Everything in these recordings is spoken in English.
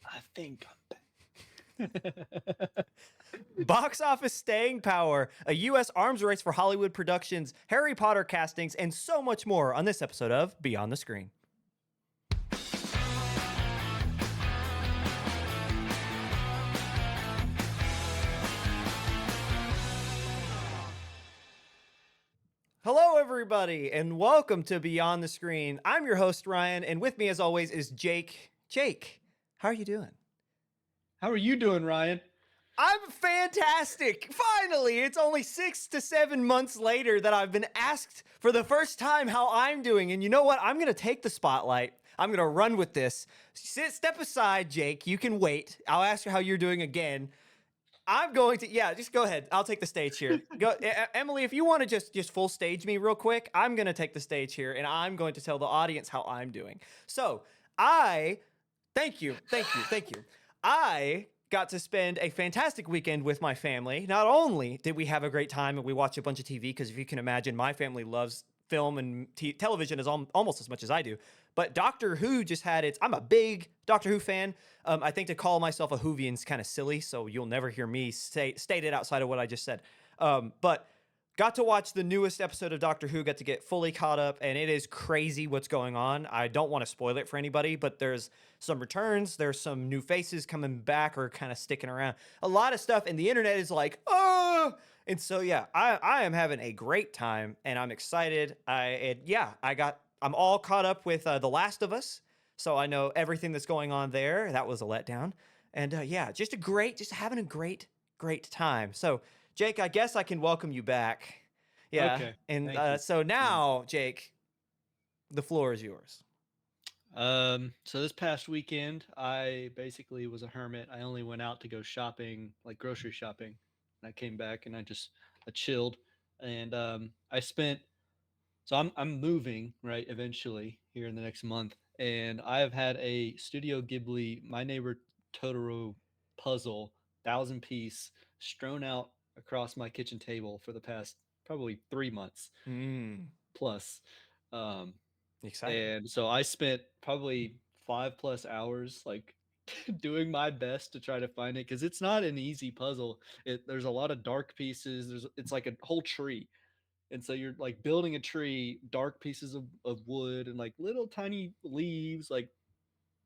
I think I'm back. Box office staying power, a U.S. arms race for Hollywood productions, Harry Potter castings, and so much more on this episode of Beyond the Screen. Hello, everybody, and welcome to Beyond the Screen. I'm your host, Ryan, and with me, as always, is Jake. Jake, how are you doing? How are you doing, Ryan? I'm fantastic. Finally, it's only 6 to 7 months later that I've been asked for the first time how I'm doing. And you know what? I'm going to take the spotlight. I'm going to run with this. Step aside, Jake. You can wait. I'll ask you how you're doing again. I'm going to, just go ahead. I'll take the stage here. Go, Emily, if you want to just full stage me real quick, I'm going to take the stage here and I'm going to tell the audience how I'm doing. So, thank you. I got to spend a fantastic weekend with my family. Not only did we have a great time and we watched a bunch of TV, because if you can imagine, my family loves film and television as almost as much as I do. But Doctor Who just had its. I'm a big Doctor Who fan. I think to call myself a Whovian is kind of silly, so you'll never hear me state it outside of what I just said. But got to watch the newest episode of Doctor Who, got to get fully caught up, and it is crazy what's going on. I don't want to spoil it for anybody, but there's some returns, there's some new faces coming back or kind of sticking around. A lot of stuff, and the internet is like, oh! And so, I am having a great time, and I'm excited. I'm all caught up with The Last of Us, so I know everything that's going on there. That was a letdown. And just having a great time. So, Jake, I guess I can welcome you back. Yeah. Okay. And so now, Jake, the floor is yours. So this past weekend, I basically was a hermit. I only went out to go shopping, like grocery shopping. And I came back and I chilled. And I spent. So I'm moving right eventually here in the next month, and I have had a Studio Ghibli My Neighbor Totoro puzzle, 1,000 piece, strewn out across my kitchen table for the past probably 3 months plus. Um, Exciting. and so I spent probably 5+ hours like doing my best to try to find it, because it's not an easy puzzle. There's a lot of dark pieces. It's like a whole tree. And so you're like building a tree, dark pieces of wood and like little tiny leaves. Like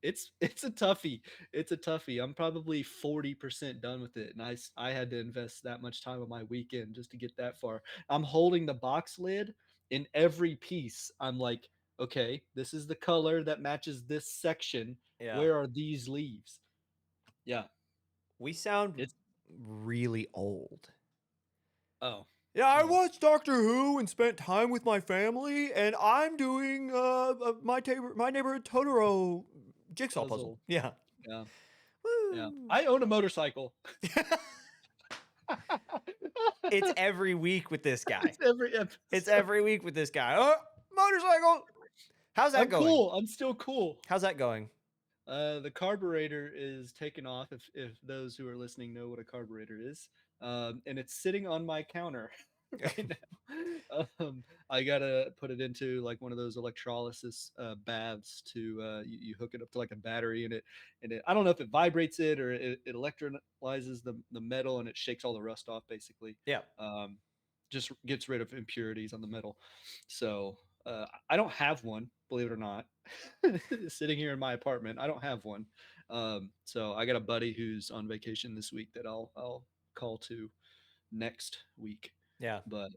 it's a toughie. It's a toughie. I'm probably 40% done with it. And I had to invest that much time on my weekend just to get that far. I'm holding the box lid in every piece. I'm like, okay, this is the color that matches this section. Yeah. Where are these leaves? Yeah. We sound It's really old. oh. Yeah, I Well, watched Doctor Who and spent time with my family, and I'm doing my neighborhood Totoro jigsaw puzzle. puzzle. Yeah. Yeah. Yeah. Woo. I own a motorcycle. It's every week with this guy. It's every episode. It's every week with this guy. Oh, motorcycle. How's that I'm going? cool. I'm still cool. How's that going? The carburetor is taken off, if those who are listening know what a carburetor is. And it's sitting on my counter right now. I gotta put it into like one of those electrolysis baths to you hook it up to like a battery, and it I don't know if it vibrates it or it electrolyzes the metal, and it shakes all the rust off basically. Yeah. Just gets rid of impurities on the metal. So I don't have one, believe it or not. Sitting here in my apartment, I don't have one. So I got a buddy who's on vacation this week that I'll call to next week. Yeah. But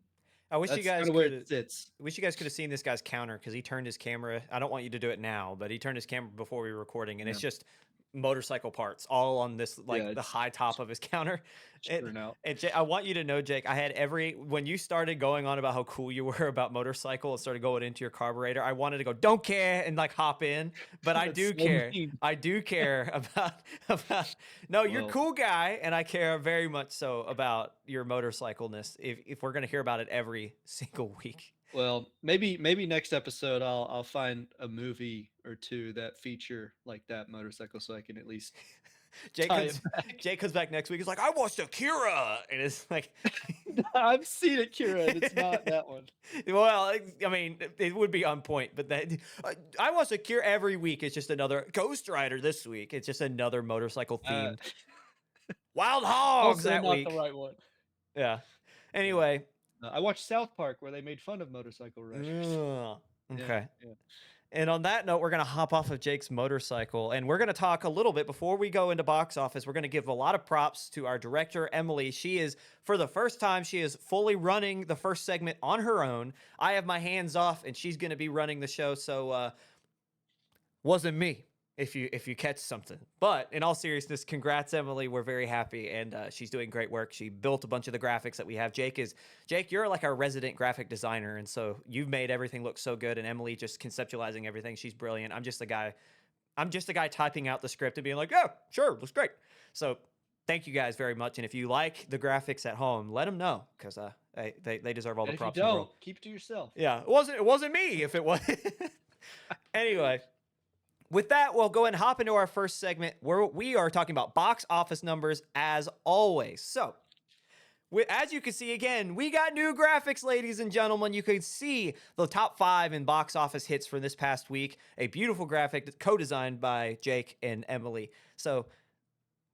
I wish you that's guys kind of where could. it sits. Wish you guys could have seen this guy's counter, because he turned his camera. I don't want you to do it now, but he turned his camera before we were recording, and Yeah. it's just motorcycle parts all on this, like Yeah, the high top of his counter. churn out. And Jake, I want you to know, Jake, I had when you started going on about how cool you were about motorcycle and started going into your carburetor, I wanted to go, don't care, and like hop in, but I That's do so care. mean. I do care about, no, you're a Well, cool guy, and I care very much so about your motorcycleness if we're going to hear about it every single week. Well, maybe next episode I'll find a movie or two that feature like that motorcycle, so I can at least Jake tie comes it back. Jake comes back next week. He's like, I watched Akira, and it's like, I've seen it, Kira, and it's not that one. well, I mean, it would be on point, but I watch Akira every week. It's just another Ghost Rider this week. It's just another motorcycle Uh, themed Wild Hogs Also that not the week. right one. Yeah. Yeah. Anyway. I watched South Park where they made fun of motorcycle rushers. Yeah, Okay. yeah. And on that note, we're going to hop off of Jake's motorcycle and we're going to talk a little bit before we go into box office. We're going to give a lot of props to our director, Emily. She is, for the first time, she is fully running the first segment on her own. I have my hands off and she's going to be running the show. So, wasn't me. If you catch something. But in all seriousness, congrats, Emily. We're very happy, and she's doing great work. She built a bunch of the graphics that we have. Jake, you're like our resident graphic designer, and so you've made everything look so good. And Emily just conceptualizing everything. She's brilliant. I'm just the guy typing out the script and being like, yeah, sure, looks great. So thank you guys very much. And if you like the graphics at home, let them know because they deserve all the And if you props in the world. don't, keep it to yourself. Yeah, it wasn't me. If it was anyway. With that, we'll go ahead and hop into our first segment where we are talking about box office numbers as always. So, as you can see again, we got new graphics, ladies and gentlemen. You can see the top 5 in box office hits for this past week. A beautiful graphic co-designed by Jake and Emily. So,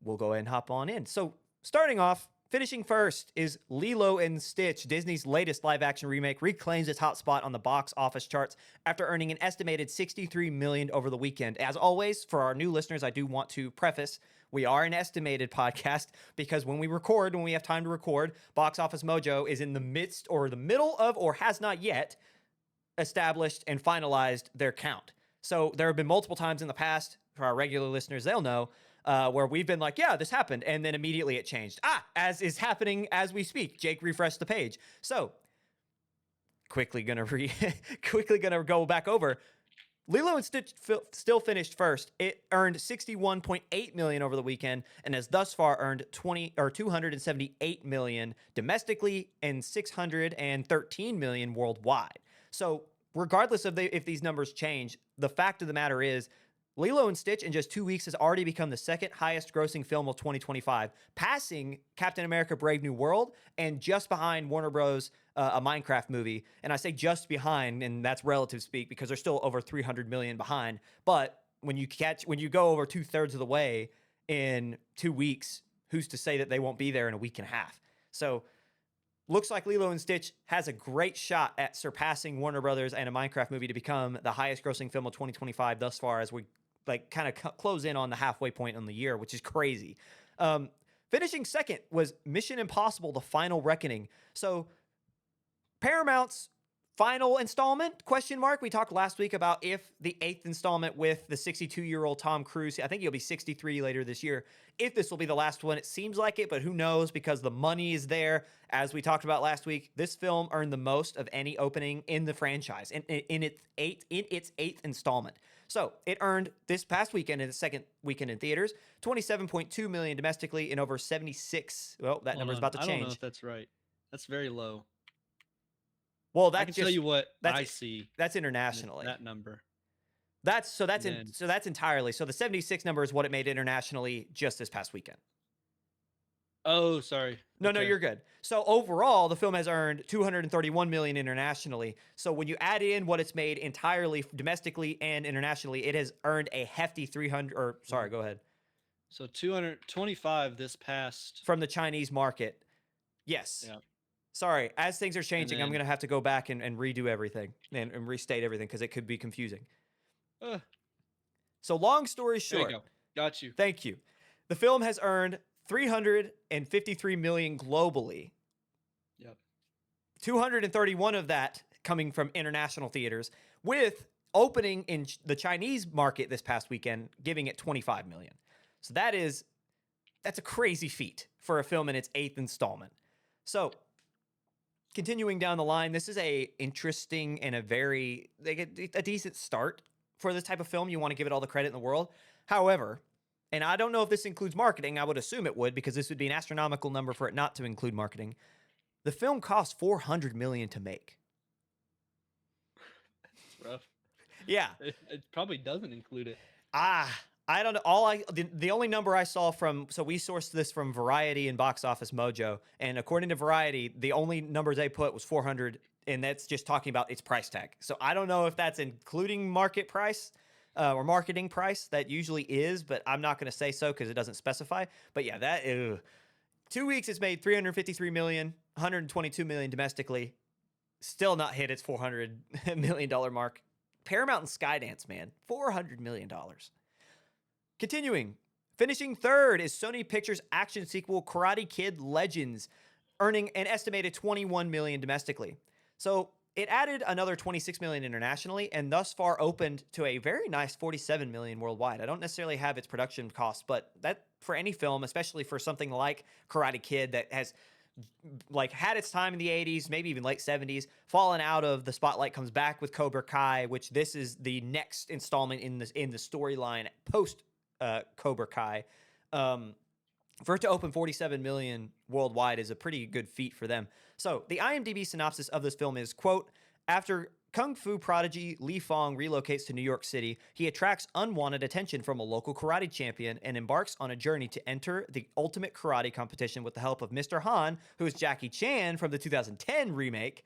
we'll go ahead and hop on in. So, starting off, finishing first is Lilo and Stitch. Disney's latest live-action remake reclaims its hot spot on the box office charts after earning an estimated $63 million over the weekend. As always, for our new listeners, I do want to preface, we are an estimated podcast because when we have time to record, Box Office Mojo is in the midst or the middle of or has not yet established and finalized their count. So there have been multiple times in the past, for our regular listeners, they'll know, where we've been like, yeah, this happened, and then immediately it changed. As is happening as we speak. Jake refreshed the page. So, quickly gonna go back over. Lilo and Stitch still finished first. It earned $61.8 million over the weekend, and has thus far earned $278 million domestically and $613 million worldwide. So, regardless of if these numbers change, the fact of the matter is, Lilo and Stitch in just 2 weeks has already become the second highest grossing film of 2025, passing Captain America Brave New World and just behind Warner Bros. A Minecraft movie. And I say just behind, and that's relative speak because they're still over 300 million behind. But when you go over 2/3 of the way in 2 weeks, who's to say that they won't be there in a week and a half? So looks like Lilo and Stitch has a great shot at surpassing Warner Brothers and a Minecraft movie to become the highest grossing film of 2025 thus far as we kind of close in on the halfway point on the year, which is crazy. Finishing second was Mission Impossible: The Final Reckoning. So Paramount's final installment, question mark. We talked last week about if the 8th installment with the 62-year-old Tom Cruise, I think he'll be 63 later this year, if this will be the last one. It seems like it, but who knows, because the money is there. As we talked about last week, this film earned the most of any opening in the franchise in its eighth installment. So it earned this past weekend, in the second weekend in theaters, $27.2 million domestically and over 76. Well, that number's about to change. I don't know if that's right. That's very low. Well, I can tell you what I see. That's internationally. That number. That's entirely. So the 76 number is what it made internationally just this past weekend. Oh, sorry. No, you're good. So overall, the film has earned $231 million internationally. So when you add in what it's made entirely domestically and internationally, it has earned a hefty 300. Or sorry, go ahead. So 225 this past from the Chinese market. Yes. Yeah. Sorry, as things are changing, I'm going to have to go back and redo everything and restate everything because it could be confusing. So long story short. There you go. Got you. Thank you. The film has earned $353 million globally. Yep. 231 of that coming from international theaters, with opening in the Chinese market this past weekend, giving it $25 million. So that's a crazy feat for a film in its 8th installment. So continuing down the line, this is a interesting and a decent start for this type of film. You want to give it all the credit in the world. However, and I don't know if this includes marketing. I would assume it would, because this would be an astronomical number for it not to include marketing. The film cost $400 million to make. That's rough. Yeah. It probably doesn't include it. I don't know. The only number I saw from, so we sourced this from Variety and Box Office Mojo, and according to Variety, the only number they put was 400, and that's just talking about its price tag. So I don't know if that's including market price or marketing price. That usually is, but I'm not going to say so because it doesn't specify. But yeah, that 2 weeks it's made 353 million, 122 million domestically. Still not hit its $400 million mark. Paramount and Skydance, man, $400 million. Continuing, finishing third is Sony Pictures' action sequel Karate Kid Legends, earning an estimated 21 million domestically. So it added another 26 million internationally, and thus far opened to a very nice 47 million worldwide. I don't necessarily have its production costs, but that for any film, especially for something like Karate Kid that has like had its time in the 80s, maybe even late 70s, fallen out of the spotlight, comes back with Cobra Kai, which this is the next installment in the storyline post Cobra Kai. For it to open 47 million worldwide is a pretty good feat for them. So the IMDb synopsis of this film is, quote, after Kung Fu prodigy Li Fong relocates to New York City, he attracts unwanted attention from a local karate champion and embarks on a journey to enter the ultimate karate competition with the help of Mr. Han, who is Jackie Chan from the 2010 remake,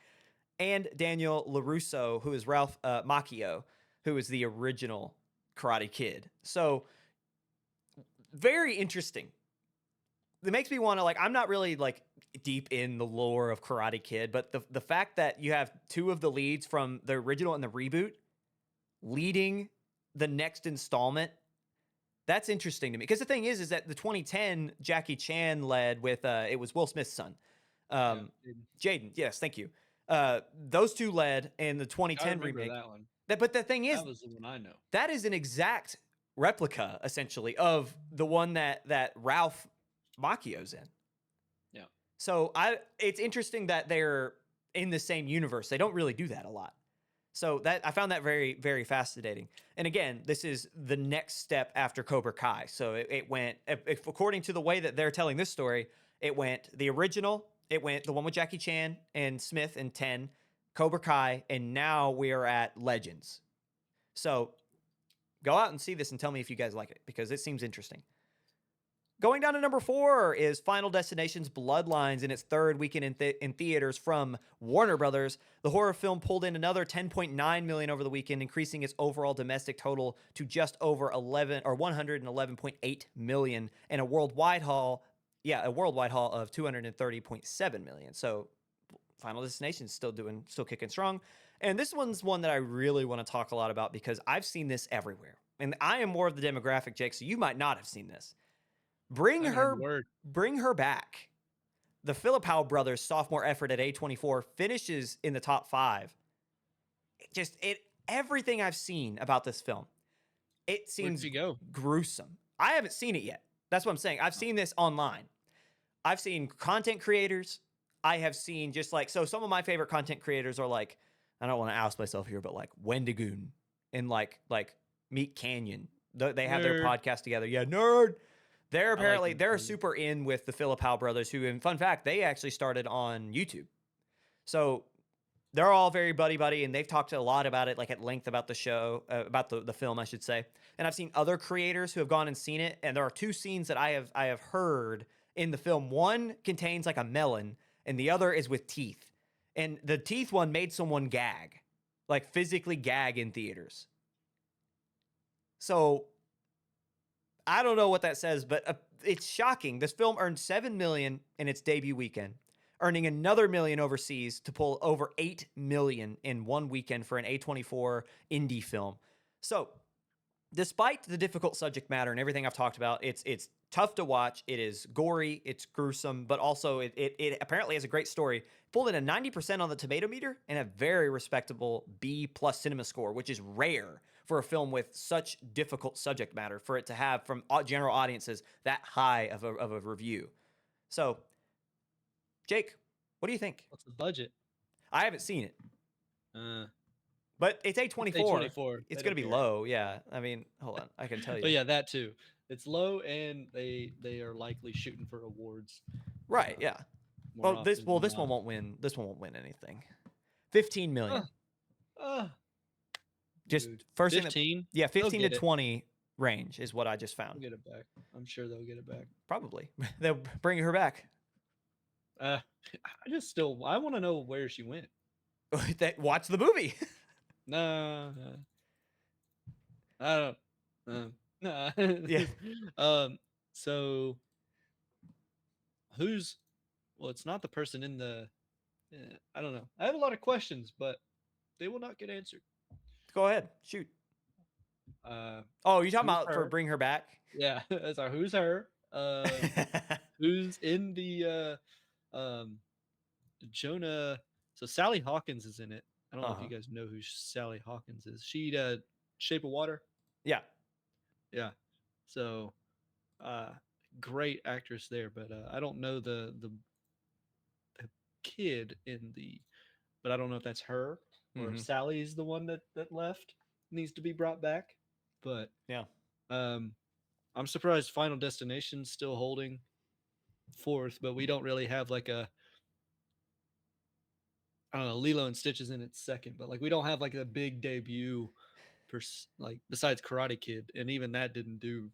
and Daniel LaRusso, who is Ralph Macchio, who is the original Karate Kid. So very interesting. It makes me want to, like, I'm not really like deep in the lore of Karate Kid, but the fact that you have two of the leads from the original and the reboot leading the next installment, that's interesting to me. Because the thing is that the 2010 Jackie Chan led with it was Will Smith's son, Jaden. Yes, thank you. Those two led in the 2010 remake. That one. But the thing is, that was the one I know. That is an exact replica, essentially, of the one that Ralph Macchio's in. Yeah. So it's interesting that they're in the same universe. They don't really do that a lot. So that I found that very, very fascinating. And again, this is the next step after Cobra Kai. So it went, if according to the way that they're telling this story, it went the original, it went the one with Jackie Chan and Smith in 10, Cobra Kai, and now we are at Legends. So go out and see this and tell me if you guys like it, because it seems interesting. Going down to number 4 is Final Destination's Bloodlines in its third weekend in theaters from Warner Brothers. The horror film pulled in another 10.9 million over the weekend, increasing its overall domestic total to just over 111.8 million, and a worldwide haul of 230.7 million. So Final Destination is still kicking strong. And this one's one that I really want to talk a lot about because I've seen this everywhere. And I am more of the demographic, Jake, so you might not have seen this. Bring her back. The Philippou brothers' sophomore effort at A24 finishes in the top 5. Everything I've seen about this film, it seems gruesome. I haven't seen it yet. That's what I'm saying. I've seen this online. I've seen content creators. I have seen so some of my favorite content creators are like, I don't want to oust myself here, but like Wendigoon and like Meat Canyon. They have their podcast together. Yeah, nerd. They're apparently, they're super in with the Philippou brothers, who, in fun fact, they actually started on YouTube. So they're all very buddy-buddy, and they've talked a lot about it, like at length about the show, about the film, I should say. And I've seen other creators who have gone and seen it, and there are 2 scenes that I have heard in the film. One contains like a melon, and the other is with teeth. And the teeth one made someone gag, like physically gag in theaters. So I don't know what that says, but it's shocking. This film earned $7 million in its debut weekend, earning another $1 million overseas to pull over $8 million in one weekend for an A24 indie film. So despite the difficult subject matter and everything I've talked about, it's tough to watch. It is gory, it's gruesome, but also it apparently has a great story. Pulled in a 90% on the tomato meter and a very respectable B+ cinema score, which is rare for a film with such difficult subject matter, for it to have from general audiences that high of a review. So, Jake, what do you think? What's the budget? I haven't seen it. But it's A24. It's going to be low. Yeah. I mean, hold on. I can tell you. But yeah, that too. It's low, and they are likely shooting for awards. Right. Yeah. Well, this one won't win. This one won't win anything. 15 million. Just first 15? thing. Yeah, 15 to 20 range is what I just found. They'll get it back. I'm sure they'll get it back. Probably. They'll bring her back. Uh, I want to know where she went. Watch the movie. No, I don't. Nah. Yeah. So who's? Well, it's not the person in the. I don't know. I have a lot of questions, but they will not get answered. Go ahead. Shoot. Uh, Oh, you talking who's about for her? bring her back? Yeah, so who's her? Who's in the um Jonah? So Sally Hawkins is in it. I don't know if you Uh-huh. guys know who Sally Hawkins is. She Shape of Water. Yeah. Yeah. So uh great actress there, but I don't know the kid in the but I don't know if that's her or if Mm-hmm. Sally's the one that left needs to be brought back. But Yeah. um I'm surprised Final Destination's still holding fourth, but we don't really have like a I don't know, Lilo and Stitch is in its second, but like we don't have like a big debut like besides Karate Kid, and even that didn't do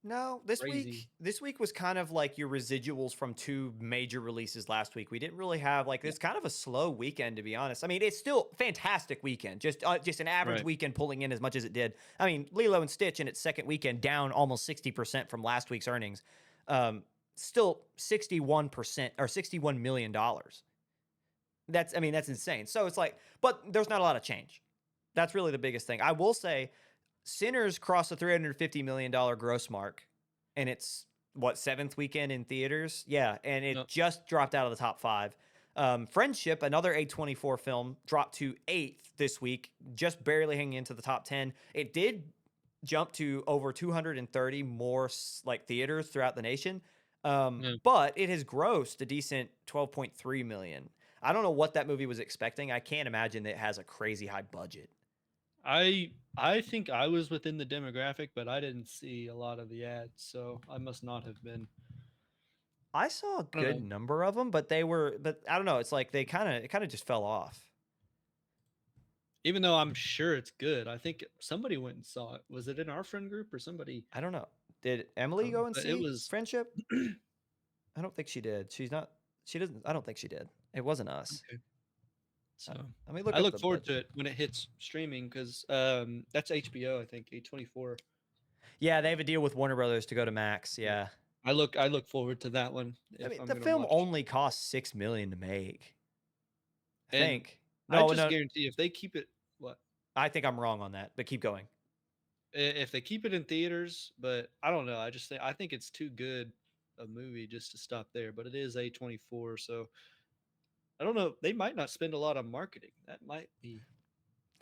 No, this crazy. week was kind of like your residuals from two major releases last week. We didn't really have like Yeah. it's kind of a slow weekend to be honest. I mean, it's still fantastic weekend. Just an average Right. weekend pulling in as much as it did. I mean, Lilo and Stitch in its second weekend down almost 60% from last week's earnings. Still 61% or $61 million. That's I mean, that's insane. So it's like but there's not a lot of change. That's really the biggest thing. I will say Sinners crossed the $350 million gross mark, and it's what seventh weekend in theaters. Yeah, and it No, just dropped out of the top five. Friendship, another A24 film, dropped to eighth this week, just barely hanging into the top 10. It did jump to over 230 more like theaters throughout the nation, no. but it has grossed a decent 12.3 million. I don't know what that movie was expecting. I can't imagine that it has a crazy high budget. I think I was within the demographic, but I didn't see a lot of the ads, so I must not have been. I saw a I don't good know. number of them, but but I don't know. It's like it kind of just fell off. Even though I'm sure it's good, I think somebody went and saw it. Was it in our friend group or somebody? I don't know. Did Emily go and But it see was Friendship? I don't think she did. She's not. She doesn't. I don't think she did. It wasn't us. okay. So Let me look I up look the forward budget. to it when it hits streaming because that's HBO. I think A24. Yeah, they have a deal with Warner Brothers to go to Max. Yeah. Yeah. I look forward to that one I if mean, I'm the gonna film watch. only cost 6 million to make. I And think. I No, just no. guarantee if they keep it what I think I'm wrong on that, but keep going. if they keep it in theaters, but I don't know. I think it's too good a movie just to stop there. But it is A24, so I don't know. They might not spend a lot on marketing. That might be.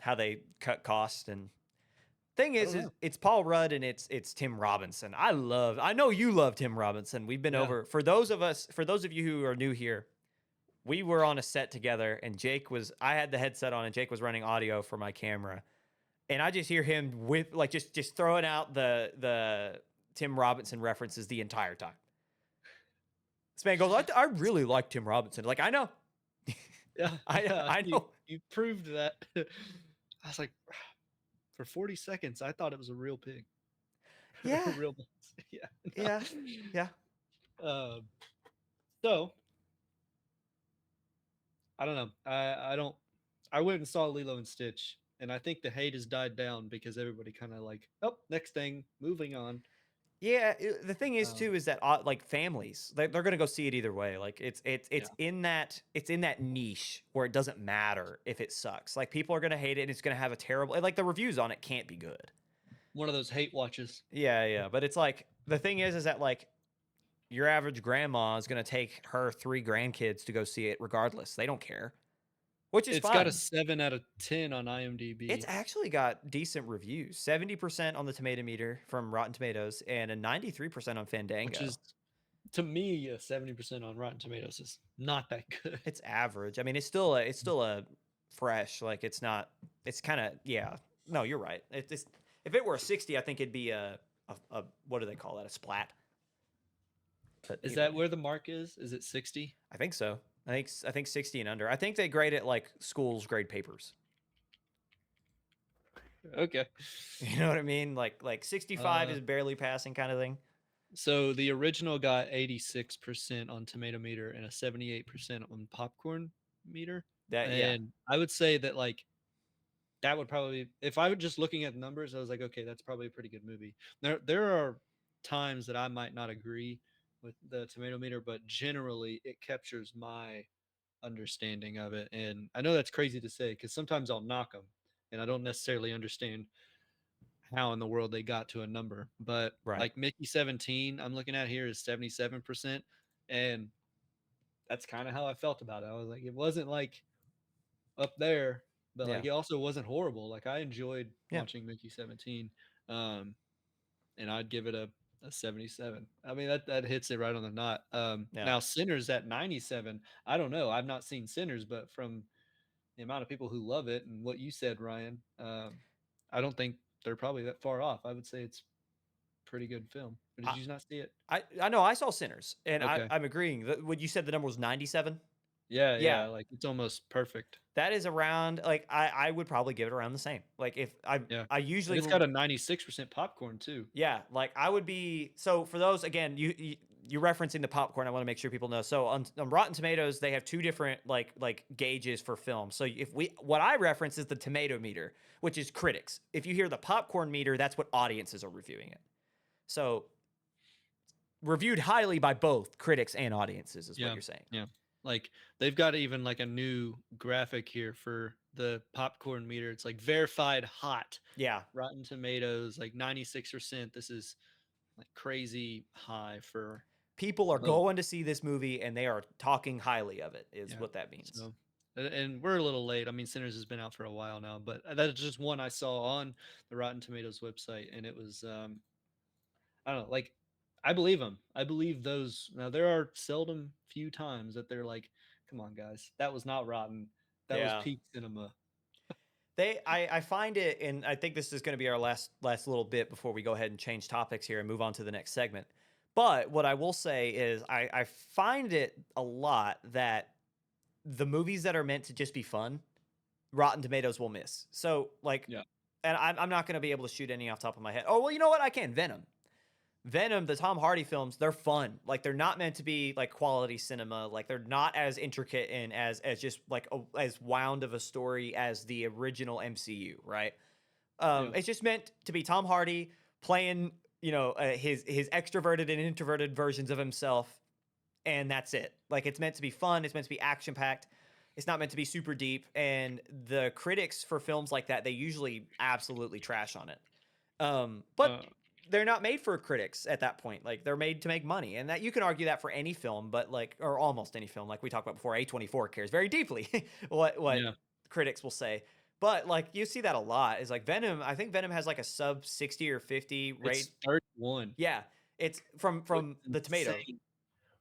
How they cut costs and thing I don't is know. it's Paul Rudd and it's Tim Robinson. I know you love Tim Robinson. We've been Yeah. over for those of you who are new here, we were on a set together and I had the headset on and Jake was running audio for my camera. And I just hear him with like just throwing out the Tim Robinson references the entire time. This man goes, I really like Tim Robinson. Like, I know. Yeah, yeah. I know. You proved that. I was like, for 40 seconds, I thought it was a real pig, a Yeah. real mouse. Yeah. Yeah. Yeah. Um, so I don't know. I don't. I went and saw Lilo and Stitch, and I think the hate has died down because everybody kind of like, oh, next thing, moving on. Yeah, the thing is Um, too is that like families, they're gonna go see it either way. Like yeah, it's in that niche where it doesn't matter if it sucks. Like people are gonna hate it and it's gonna have a terrible like the reviews on it can't be good. one of those hate watches. Yeah, yeah. But it's like the thing is that like your average grandma is gonna take her three grandkids to go see it regardless. They don't care, which is It's got a fine. 7 out of 10 on It's IMDb, actually got decent reviews. 70% on the tomato meter from Rotten Tomatoes and a 93% on which Fandango. is to me a 70% on Rotten Tomatoes is not that good. It's average. I mean, it's still a fresh. Like it's not. It's kind of yeah. No, you're right. It's if it were a 60, I think it'd be a what do they call that? A splat. But Is either that way, where the mark is? Is it 60? I think so. I think 60 and under. I think they grade it like schools grade papers. Okay. You know what I mean? Like 65 Uh, is barely passing kind of thing. so the original got 86% on tomato meter and a 78% on popcorn meter. That yeah. And I would say that like that would probably, if I were just looking at numbers, I was like, okay, that's probably a pretty good movie. There are times that I might not agree with the tomato meter, but generally it captures my understanding of it. And I know that's crazy to say because sometimes I'll knock them and I don't necessarily understand how in the world they got to a number. But Right. like Mickey 17, I'm looking at here is 77%. And that's kind of how I felt about it. I was like, it wasn't like up there, but Yeah. like it also wasn't horrible. Like I enjoyed Yeah. watching Mickey 17. Um, and I'd give it a 77. I mean that hits it right on the knot. Yeah. Now Sinners at 97. I don't know. I've not seen Sinners, but from the amount of people who love it and what you said, Ryan, I don't think they're probably that far off. I would say it's a pretty good film. Or did I you not see it? I know I saw Sinners, and Okay. I'm agreeing. What you said the number was 97. Yeah, Yeah, yeah. Like it's almost perfect. that is around like I would probably give it around the same. Like if Yeah. I And usually it's got a 96% popcorn too. yeah, like I would be so for those again, you're referencing the popcorn. I want to make sure people know. So on Rotten Tomatoes, they have two different like gauges for film. So if we what I reference is the tomato meter, which is critics. If you hear the popcorn meter, that's what audiences are reviewing it. So reviewed highly by both critics and audiences is what Yeah. you're saying. Yeah. Like they've got even like a new graphic here for the popcorn meter. It's like verified hot. Yeah, Rotten Tomatoes, like 96%. This is like crazy high for people are both. going to see this movie and they are talking highly of it. Is Yeah. what that means. So, and we're a little late. I mean, Sinners has been out for a while now, but that's just one I saw on the Rotten Tomatoes website, and it was, I don't know, like, I believe them. I believe those. Now, there are seldom few times that they're like, come on, guys, that was not rotten. That was Yeah. peak cinema. I find it, and I think this is going to be our last little bit before we go ahead and change topics here and move on to the next segment. But what I will say is I find it a lot that the movies that are meant to just be fun, Rotten Tomatoes will miss. So like, Yeah. and I'm not going to be able to shoot any off the top of my head. Oh well, you know what? I can. Venom, the Tom Hardy films, they're fun. Like they're not meant to be like quality cinema. Like they're not as intricate and as just like as wound of a story as the original MCU, right? Yeah. It's just meant to be Tom Hardy playing, his extroverted and introverted versions of himself, and that's it. Like it's meant to be fun. It's meant to be action packed. It's not meant to be super deep. And the critics for films like that, they usually absolutely trash on it. But Uh, they're not made for critics at that point. Like they're made to make money, and that you can argue that for any film, but like or almost any film, like we talked about before. A24 cares very deeply what yeah. critics will say. But like you see that a lot is like Venom. I think Venom has like a sub 60 or 50 rate. It's 31. Yeah, it's Which from is the tomato, insane.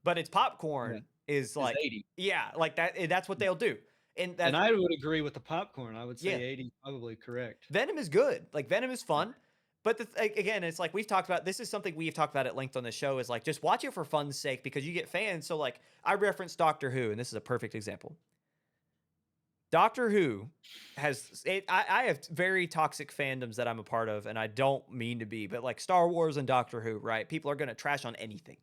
but its Yeah. popcorn is Is like 80. yeah, like that. That's what they'll do, and And that's I would agree with the popcorn. I would say yeah. 80 is probably correct. Venom is good. Like Venom is fun. But again, it's like we've talked about. This is something we've talked about at length on the show. Is like just watch it for fun's sake because you get fans. So like I referenced Doctor Who, and this is a perfect example. Doctor Who has it. I have very toxic fandoms that I'm a part of, and I don't mean to be, but like Star Wars and Doctor Who, right? People are gonna trash on anything.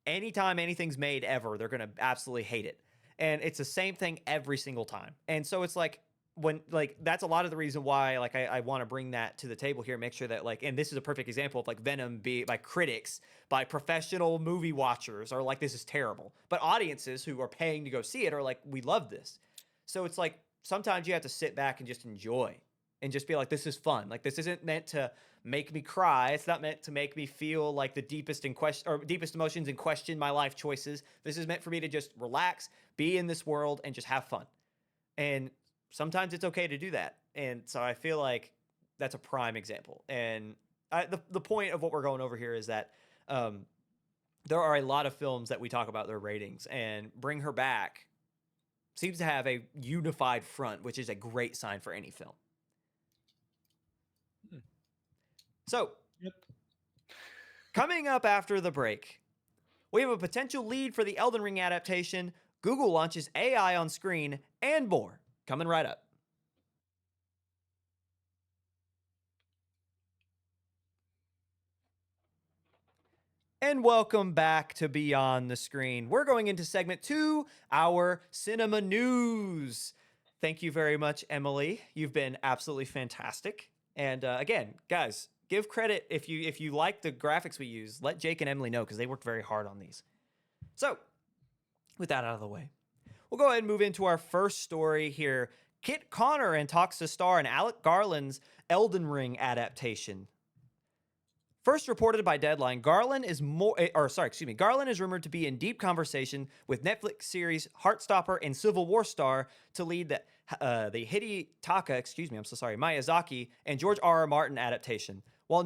Anytime anything's made ever, they're gonna absolutely hate it, and it's the same thing every single time. And so it's like when like that's a lot of the reason why like I want to bring that to the table here, make sure that like, and this is a perfect example of like Venom be by critics, by professional movie watchers are like this is terrible, but audiences who are paying to go see it are like we love this. So it's like sometimes you have to sit back and just enjoy and just be like this is fun. Like this isn't meant to make me cry. It's not meant to make me feel like the deepest in question or deepest emotions and question my life choices. This is meant for me to just relax, be in this world, and just have fun. And sometimes it's okay to do that. And so I feel like that's a prime example. And the point of what we're going over here is that there are a lot of films that we talk about their ratings, and Bring Her Back seems to have a unified front, which is a great sign for any film. Hmm. So, Yep. coming up after the break, we have a potential lead for the Elden Ring adaptation, Google launches AI on screen, and more. Coming right up. And welcome back to Beyond the Screen. We're going into segment two, our cinema news. Thank you very much, Emily. You've been absolutely fantastic. And again, guys, give credit if you like the graphics we use. Let Jake and Emily know because they worked very hard on these. So, with that out of the way, we'll go ahead and move into our first story here. Kit Connor and talks to star in Alex Garland's Elden Ring adaptation. First reported by Deadline, Garland is Garland is rumored to be in deep conversation with Netflix series Heartstopper and Civil War star to lead the Miyazaki and George R. R. Martin adaptation. While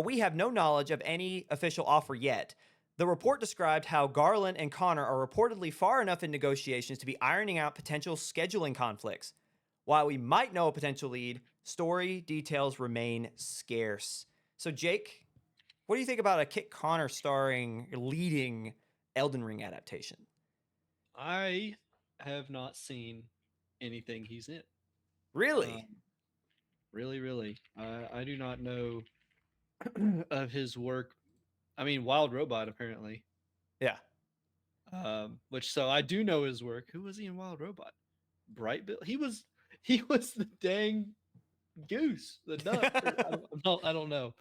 we have no knowledge of any official offer yet, the report described how Garland and Connor are reportedly far enough in negotiations to be ironing out potential scheduling conflicts. While we might know a potential lead, story details remain scarce. So, Jake, what do you think about a Kit Connor leading Elden Ring adaptation? I have not seen anything he's in. Really? Um, really. I do not know of his work. I mean, Wild Robot apparently. Yeah. Which so I do know his work. Who was he in Wild Robot? Bright Bill. He was the dang goose, the duck. Or, I don't know.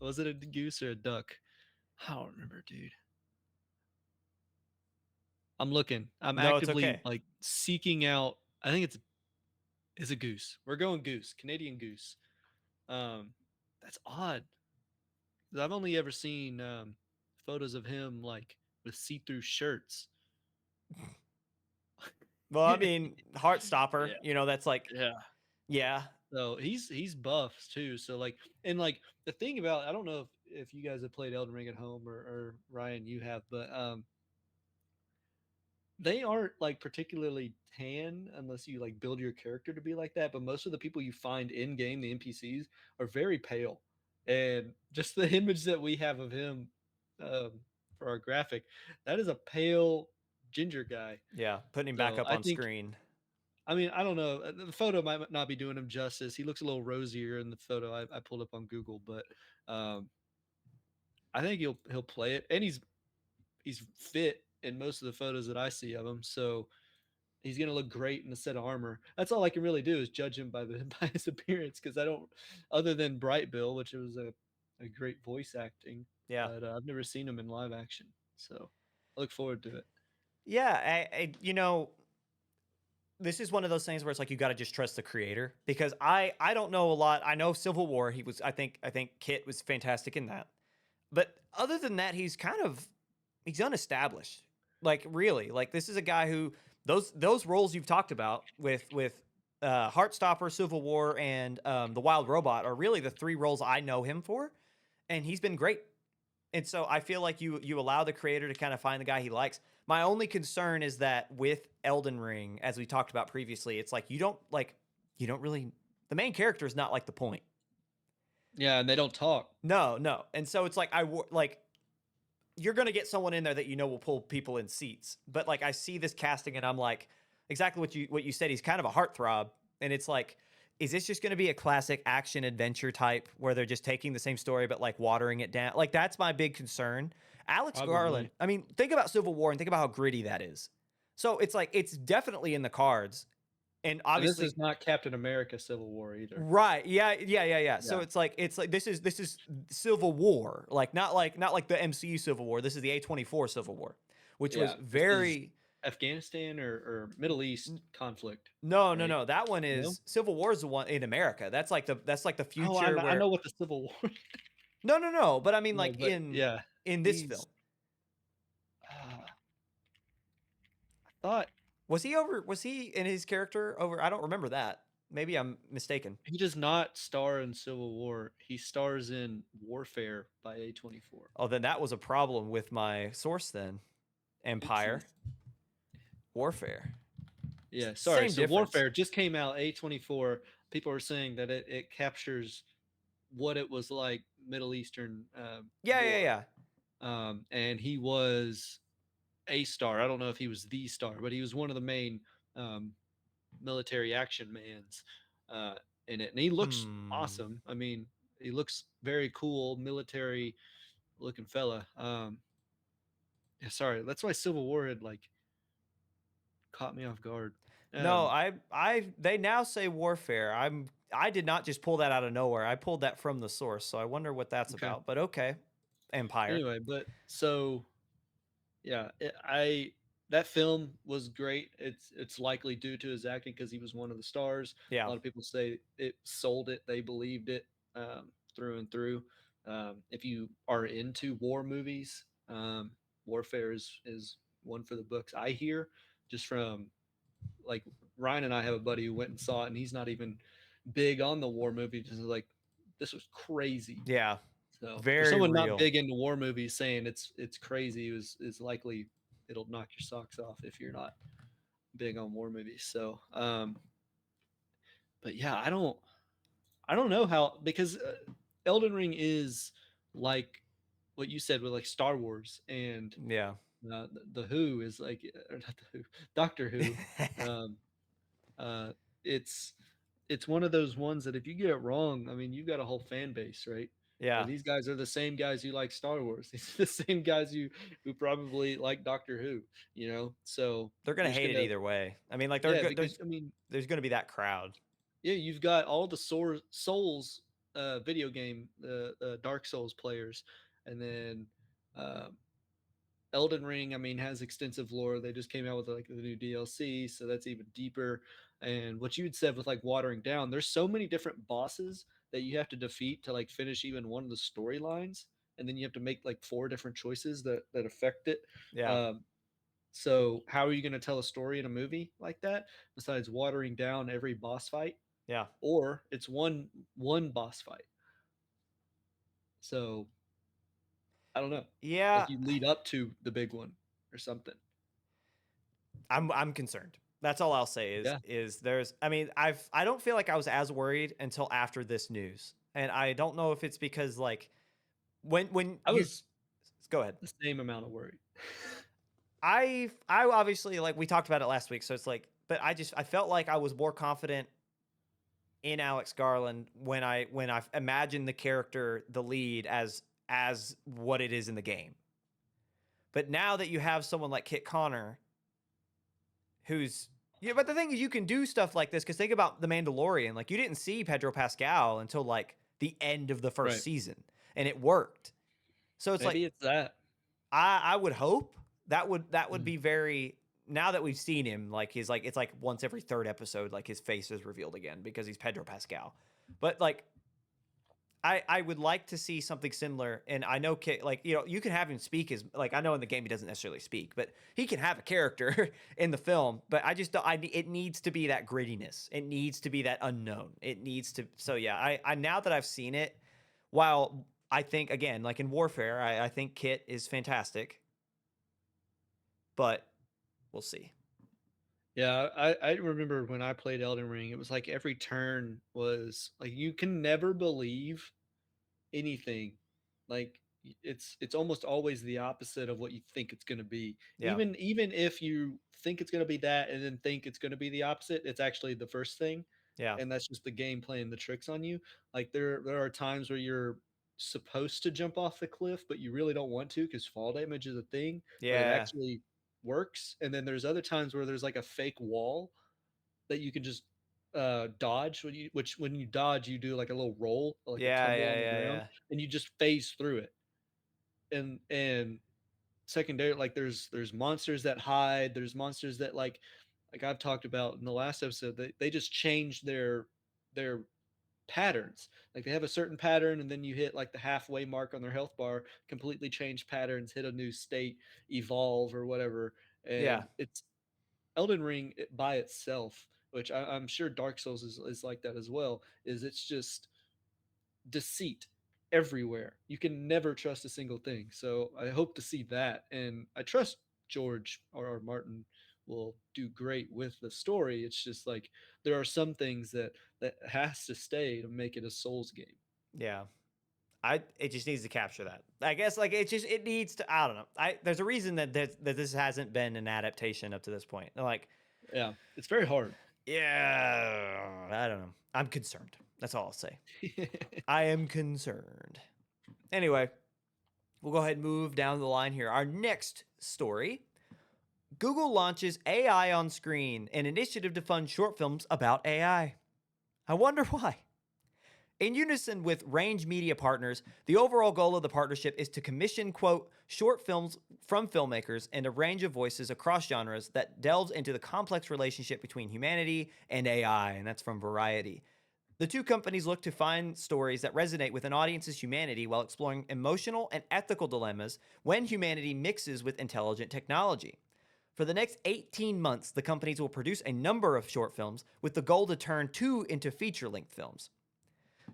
Was it a goose or a duck? I don't remember, dude. I'm looking. I'm No, it's actively okay. like seeking out. I think it's a goose. We're going goose, Canadian goose. Um, that's odd. 'Cause I've only ever seen photos of him like with see-through shirts. Well, I mean, Heartstopper, Yeah, that's like, yeah. yeah. So he's buffs too. So like and like the thing about I don't know if you guys have played Elden Ring at home or Ryan you have, but they aren't like particularly tan unless you like build your character to be like that. But most of the people you find in game, the NPCs, are very pale, and just the image that we have of him um, for our graphic, that is a pale ginger guy. Yeah. Putting him back So up I on think screen. I mean, I don't know. The photo might not be doing him justice. He looks a little rosier in the photo I pulled up on Google, but um, I think he'll play it, and he's fit in most of the photos that I see of him. So he's gonna look great in a set of armor. That's all I can really do is judge him by the by his appearance because I don't, other than Bright Bill, which was a great voice acting, Yeah. but I've never seen him in live action. So I look forward to it. Yeah. This is one of those things where it's like you got to just trust the creator because I don't know a lot. I know Civil War. I think Kit was fantastic in that. But other than that, he's unestablished. Like really, like this is a guy who those roles you've talked about with Heartstopper, Civil War, and the Wild Robot are really the three roles I know him for, and he's been great. And so I feel like you allow the creator to kind of find the guy he likes. My only concern is that with Elden Ring, as we talked about previously, it's like you don't really the main character is not like the point. Yeah, and they don't talk. No, no. And so it's like you're gonna get someone in there that will pull people in seats. But like I see this casting and I'm like, exactly what you said. He's kind of a heartthrob, and it's like, is this just gonna be a classic action adventure type where they're just taking the same story but like watering it down? Like that's my big concern. Alex Garland. Probably. I mean, think about Civil War and think about how gritty that is. So it's like it's definitely in the cards, and And this obviously is not Captain America Civil War either. right. Yeah. So Yeah. it's like this is Civil War. Like not like the MCU Civil War. This is the A24 Civil War, which was Yeah. This is very Afghanistan or Middle East conflict, no, no, right? no. That one No. is Civil War is the one in America. That's like the Oh, future I where know what the Civil War. no. But I mean No, like but yeah, in this film. he's. I thought Was he in his character over? I don't remember that. Maybe I'm mistaken. he does not star in Civil War. He stars in Warfare by A24. Oh, then that was a problem with my source then. Empire, Oopsies. Warfare. Yeah, sorry. Same So difference. Warfare just came out. A24. People are saying that it captures what it was like Middle Eastern war. Yeah. And he was a star. I don't know if he was the star, but he was one of the main um, military action mans uh, in it, and he looks Hmm. awesome. I mean, he looks very cool, military, looking fella. Yeah, sorry, that's why Civil War had like caught me off guard. No, Um, they now say warfare. I did not just pull that out of nowhere. I pulled that from the source. So I wonder what that's okay. about. But okay. Empire. Anyway, but so yeah, I that film was great. It's likely due to his acting because he was one of the stars. A Yeah. lot of people say it sold it. They believed it through and through. If you are into war movies, Warfare is one for the books. I hear just from like Ryan and I have a buddy who went and saw it, and he's not even big on the war movies. He's like, this was crazy. Yeah. So for Very someone not real. big into war movies, saying it's crazy is likely it'll knock your socks off if you're not big on war movies. So, but yeah, I don't know how because Elden Ring is like what you said with like Star Wars and Yeah. the Who is like or not the Who, Doctor Who. Um, uh, it's it's one of those ones that if you get it wrong, I mean, you've got a whole fan base, right? Yeah. And these guys are the same guys who like Star Wars. These are the same guys who probably like Doctor Who, you know? So They're gonna there's hate it gonna either way. I mean, like they're yeah, good. because I mean, There's gonna be that crowd. yeah, you've got all the Souls video game Dark Souls players, and then um, Elden Ring, I mean, has extensive lore. They just came out with like the new DLC, so that's even deeper. And what you had said with like watering down, there's so many different bosses that you have to defeat to like finish even one of the storylines, and then you have to make like four different choices that affect it. Yeah. Um, so how are you going to tell a story in a movie like that besides watering down every boss fight? Yeah. Or it's one boss fight. So I don't know. Yeah. Like you lead up to the big one or something. I'm concerned. That's all I'll say Yeah, is there's I mean, I don't feel like I was as worried until after this news. And I don't know if it's because like when I you was go ahead. the same amount of worry. I obviously like we talked about it last week, so it's like but I felt like I was more confident in Alex Garland when I imagined the character, the lead as what it is in the game. But now that you have someone like Kit Connor who's yeah, but the thing is you can do stuff like this because think about the Mandalorian. Like you didn't see Pedro Pascal until like the end of the first Right. season, and it worked. So it's like Maybe it's that. I would hope that would Mm. be very now that we've seen him like he's like it's like once every third episode like his face is revealed again because he's Pedro Pascal. But like I would like to see something similar, and I know like you know you can have him speak as like I know in the game he doesn't necessarily speak, but he can have a character in the film. But I just don't. It needs to be that grittiness. It needs to be that unknown. It needs to. So yeah, I now that I've seen it, while I think again like in Warfare, I think Kit is fantastic, but we'll see. Yeah, I remember when I played Elden Ring, it was like every turn was like you can never believe anything. Like it's almost always the opposite of what you think it's going to be. Yeah, Even if you think it's going to be that and then think it's going to be the opposite, it's actually the first thing, yeah, and that's just the game playing the tricks on you. Like there are times where you're supposed to jump off the cliff, but you really don't want to because fall damage is a thing, but it yeah, actually works. And then there's other times where there's like a fake wall that you can just dodge when you dodge you do like a little roll like a yeah, tumble yeah, on the yeah, ground yeah, and you just phase through it and secondary like there's monsters that hide, there's monsters that like I've talked about in the last episode, they just change their patterns. Like they have a certain pattern and then you hit like the halfway mark on their health bar, completely change patterns, hit a new state, evolve or whatever. yeah, And it's Elden Ring by itself, which I'm sure Dark Souls is like that as well, is it's just deceit everywhere. You can never trust a single thing. So I hope to see that. And I trust George R. Martin will do great with the story. It's just like there are some things that has to stay to make it a Souls game. yeah. It just needs to capture that. I guess like it needs to I don't know. There's a reason that this hasn't been an adaptation up to this point. Like Yeah, it's very hard. yeah, I don't know. I'm concerned. That's all I'll say. I am concerned. Anyway, We'll go ahead and move down the line here. Our next story: Google launches AI on Screen, an initiative to fund short films about AI. I wonder why. In unison with Range Media Partners, the overall goal of the partnership is to commission, quote, short films from filmmakers and a range of voices across genres that delves into the complex relationship between humanity and AI, and that's from Variety. The two companies look to find stories that resonate with an audience's humanity while exploring emotional and ethical dilemmas when humanity mixes with intelligent technology. For the next 18 months, the companies will produce a number of short films with the goal to turn two into feature length films.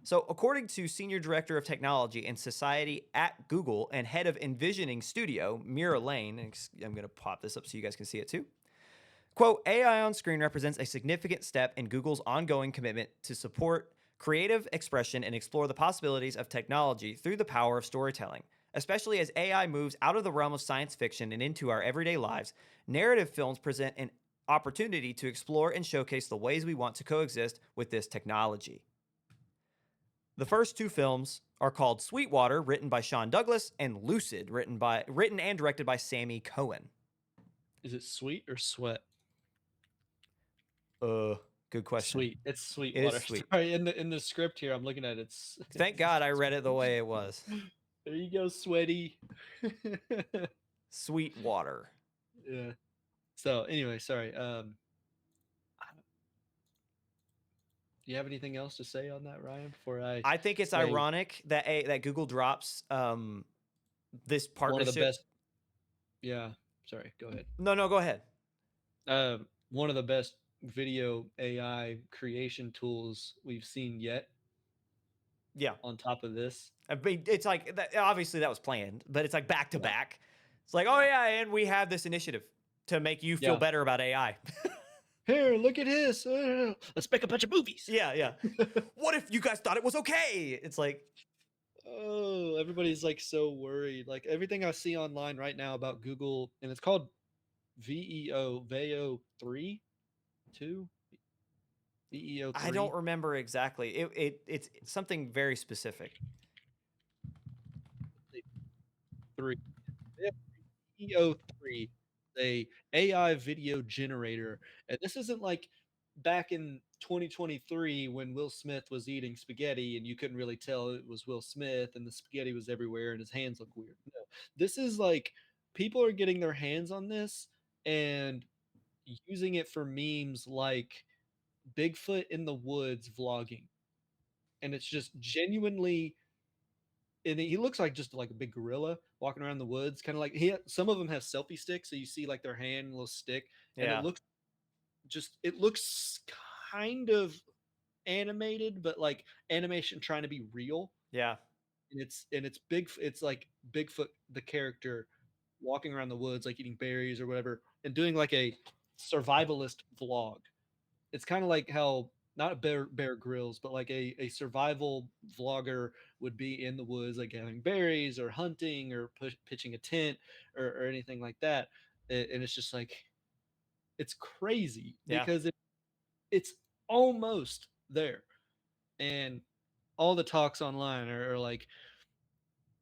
So, according to Senior Director of Technology and Society at Google and Head of Envisioning Studio, Mira Lane, and I'm going to pop this up so you guys can see it too. Quote, AI on Screen represents a significant step in Google's ongoing commitment to support creative expression and explore the possibilities of technology through the power of storytelling. Especially as AI moves out of the realm of science fiction and into our everyday lives, narrative films present an opportunity to explore and showcase the ways we want to coexist with this technology. The first two films are called Sweetwater, written by Sean Douglas, and Lucid, written and directed by Sammy Cohen. Is it sweet or sweat? Good question. Sweet. It's sweet It is water. sweet. Sorry, in the script here, I'm looking at it, Thank God I read it the way it was. There you go, sweaty. Sweetwater. Yeah. So anyway, sorry. Do you have anything else to say on that, Ryan? Before I think it's say ironic that that Google drops this one of the partnership. best. Yeah. Sorry. Go ahead. No, go ahead. One of the best video AI creation tools we've seen yet. Yeah. On top of this, I mean, it's like obviously that was planned, but it's like back to yeah. back. It's like, oh yeah, and we have this initiative to make you feel Yeah. better about AI. Here, look at this. Let's make a bunch of movies. Yeah. What if you guys thought it was okay? It's like, Oh, everybody's like so worried. Like everything I see online right now about Google, and it's called VEO 3 2 VEO I don't 3 remember exactly. It's something very specific. 3 VEO 3, a AI video generator, and this isn't like back in 2023 when Will Smith was eating spaghetti and you couldn't really tell it was Will Smith and the spaghetti was everywhere and his hands look weird. No, this is like people are getting their hands on this and using it for memes like Bigfoot in the woods vlogging. And it's just genuinely, and he looks like just like a big gorilla walking around the woods, kind of like some of them have selfie sticks, so you see like their hand, a little stick, and Yeah. it looks kind of animated, but like animation trying to be real. Yeah. And it's big. It's like Bigfoot, the character, walking around the woods, like eating berries or whatever, and doing like a survivalist vlog. It's kind of like how not Bear Grylls, but like a survival vlogger would be in the woods, like gathering berries or hunting or pitching a tent or anything like that. And it's just like it's crazy Yeah. because it's almost there, and all the talks online are like,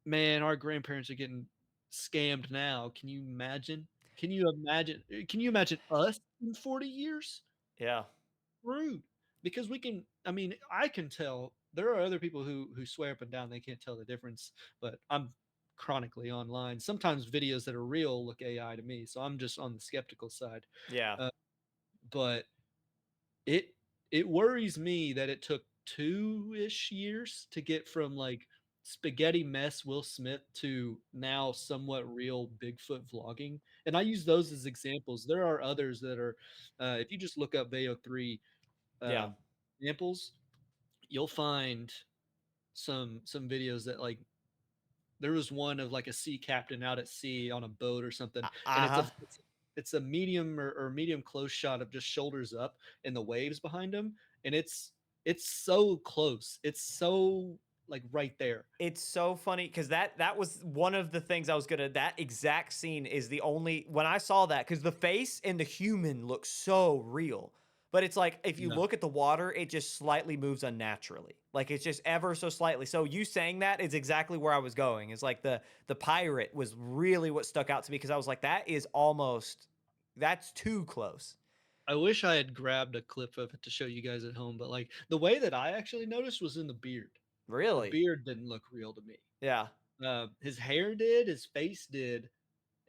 man, our grandparents are getting scammed now. Can you imagine? Can you imagine? Can you imagine us in 40 years? Yeah. Rude, because we can. I mean, I can tell. There are other people who swear up and down they can't tell the difference, but I'm chronically online. Sometimes videos that are real look AI to me, so I'm just on the skeptical side. Yeah. Uh, but it it worries me that it took 2-ish years to get from like spaghetti mess Will Smith to now somewhat real Bigfoot vlogging. And I use those as examples. There are others that are, if you just look up Veo 3 Yeah. examples, you'll find some videos that like there was one of like a sea captain out at sea on a boat or something, and Uh-huh. it's a medium or medium close shot of just shoulders up and the waves behind him, and it's so close, it's so like right there. It's so funny because that was one of the things I was gonna. That exact scene is the only when I saw that because the face and the human look so real, But it's like if you Yeah. look at the water, it just slightly moves unnaturally. Like it's just ever so slightly. So you saying that is exactly where I was going. It's like the pirate was really what stuck out to me because I was like, that is almost that's too close. I wish I had grabbed a clip of it to show you guys at home, but, like, the way that I actually noticed was in the beard. The Really? beard didn't look real to me. Yeah. His hair did, his face did,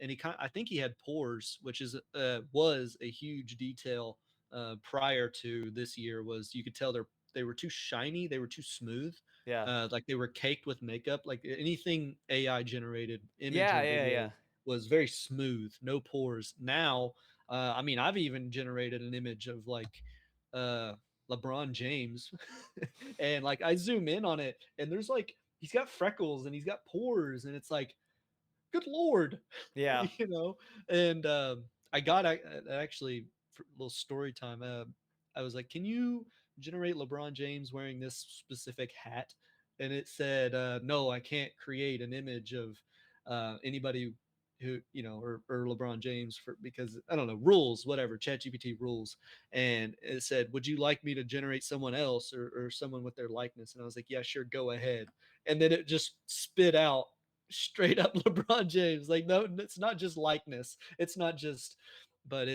and I think he had pores, which was a huge detail, prior to this year, was you could tell they were too shiny, they were too smooth, Yeah. like they were caked with makeup, like anything AI generated image Yeah, or yeah, video yeah. was very smooth, no pores. Now, I mean, I've even generated an image of like, uh, LeBron James, and, like, I zoom in on it, and there's, like, he's got freckles and he's got pores, and it's like, good lord, Yeah. you know. And I got actually, for a little story time, I was like, can you generate LeBron James wearing this specific hat? And it said, no, I can't create an image of anybody who, or LeBron James, for, because I don't know, rules, whatever, ChatGPT rules. And it said, would you like me to generate someone else, or someone with their likeness? And I was like, yeah, sure, go ahead. And then it just spit out straight up LeBron James. Like, no, it's not just likeness. It's not just, but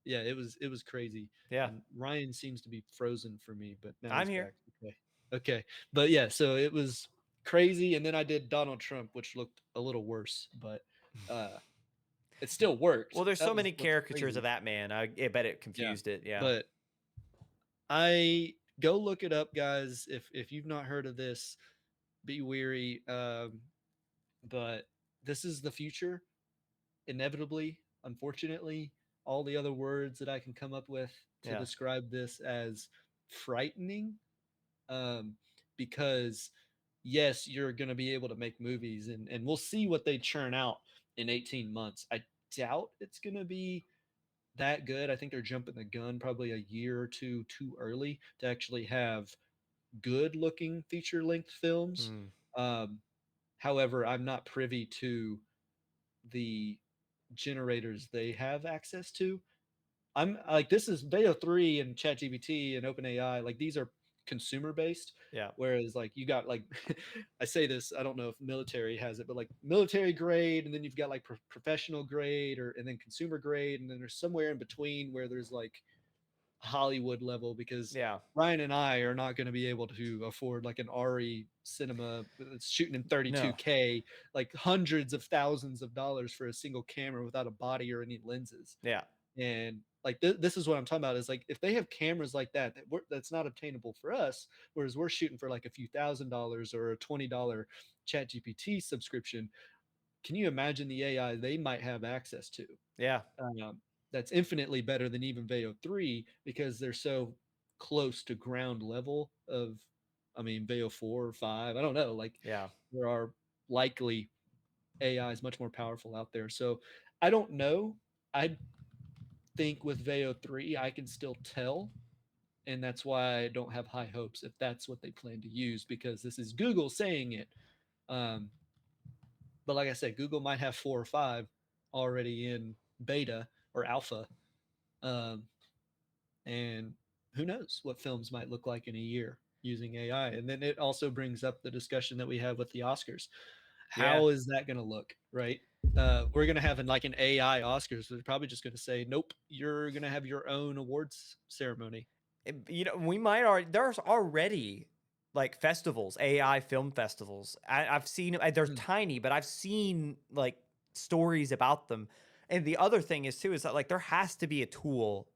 yeah, it was crazy. Yeah. And Ryan seems to be frozen for me, but now I'm he's here. back. Okay. Okay. But yeah, so it was crazy. And then I did Donald Trump, which looked a little worse, but uh it still worked. Well, there's so That was many what's caricatures of crazy. that man. I bet it Yeah. confused it. Yeah. But I go look it up, guys. If you've not heard of this, be weary. But this is the future, inevitably, unfortunately. All the other words that I can come up with to Yeah. describe this as frightening, um, because yes, you're going to be able to make movies, and we'll see what they churn out in 18 months. I doubt it's going to be that good. I think they're jumping the gun probably a year or two too early to actually have good looking feature length films. Hmm. Um, However, I'm not privy to the generators they have access to. I'm like, this is Veo 3 and ChatGPT and OpenAI, like these are consumer based. Yeah. Whereas like you got like I say this, I don't know if military has it, but like military grade, and then you've got like professional grade, or and then consumer grade, and then there's somewhere in between where there's like Hollywood level, because Yeah. Ryan and I are not going to be able to afford like an RE cinema that's shooting in No. 32K, like hundreds of thousands of dollars for a single camera without a body or any lenses. Yeah. And like this is what I'm talking about, is like if they have cameras like that's not obtainable for us, whereas we're shooting for like a few $1,000s or a $20 chat GPT subscription. Can you imagine the AI they might have access to? Yeah. That's infinitely better than even Veo 3, because they're so close to ground level of, I mean, Veo 4 or 5. I don't know. Like, Yeah. there are likely AIs much more powerful out there. So I don't know. I think with Veo 3, I can still tell. And that's why I don't have high hopes if that's what they plan to use, because this is Google saying it. Um, but like I said, Google might have 4 or 5 already in beta or alpha. Um, and who knows what films might look like in a year using AI. And then it also brings up the discussion that we have with the Oscars. Yeah. How is that going to look, right? We're going to have like an AI Oscars. They're probably just going to say, nope, you're going to have your own awards ceremony. We might already, there's already like festivals, AI film festivals. I've seen, they're Mm, tiny, but I've seen like stories about them. And the other thing is too, is that like there has to be a tool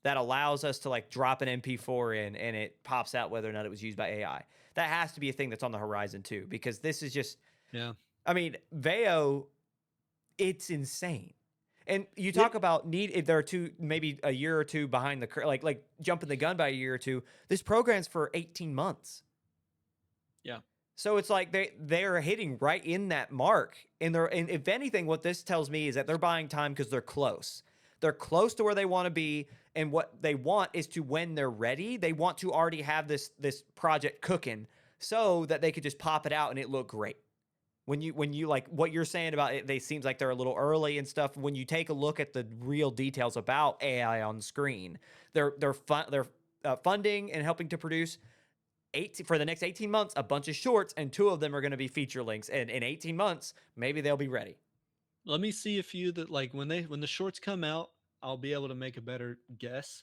that allows us to like drop an MP4 in and it pops out whether or not it was used by AI. That has to be a thing that's on the horizon too, because this is just, yeah. I mean, Veo, it's insane. And you talk It, about if there are maybe a year or two behind the like jumping the gun by a year or two. This program's for 18 months. yeah. So it's like they're hitting right in that mark. And if anything, what this tells me is that they're buying time because they're close. They're close to where they want to be. And what they want is to, when they're ready, they want to already have this project cooking so that they could just pop it out and it look great. when you like what you're saying about it, they seems like they're a little early and stuff. When you take a look at the real details about AI on screen, they're funding and helping to produce for the next 18 months a bunch of shorts, and two of them are going to be feature lengths. And in 18 months, maybe they'll be ready. Let me see a few that like when the shorts come out, I'll be able to make a better guess.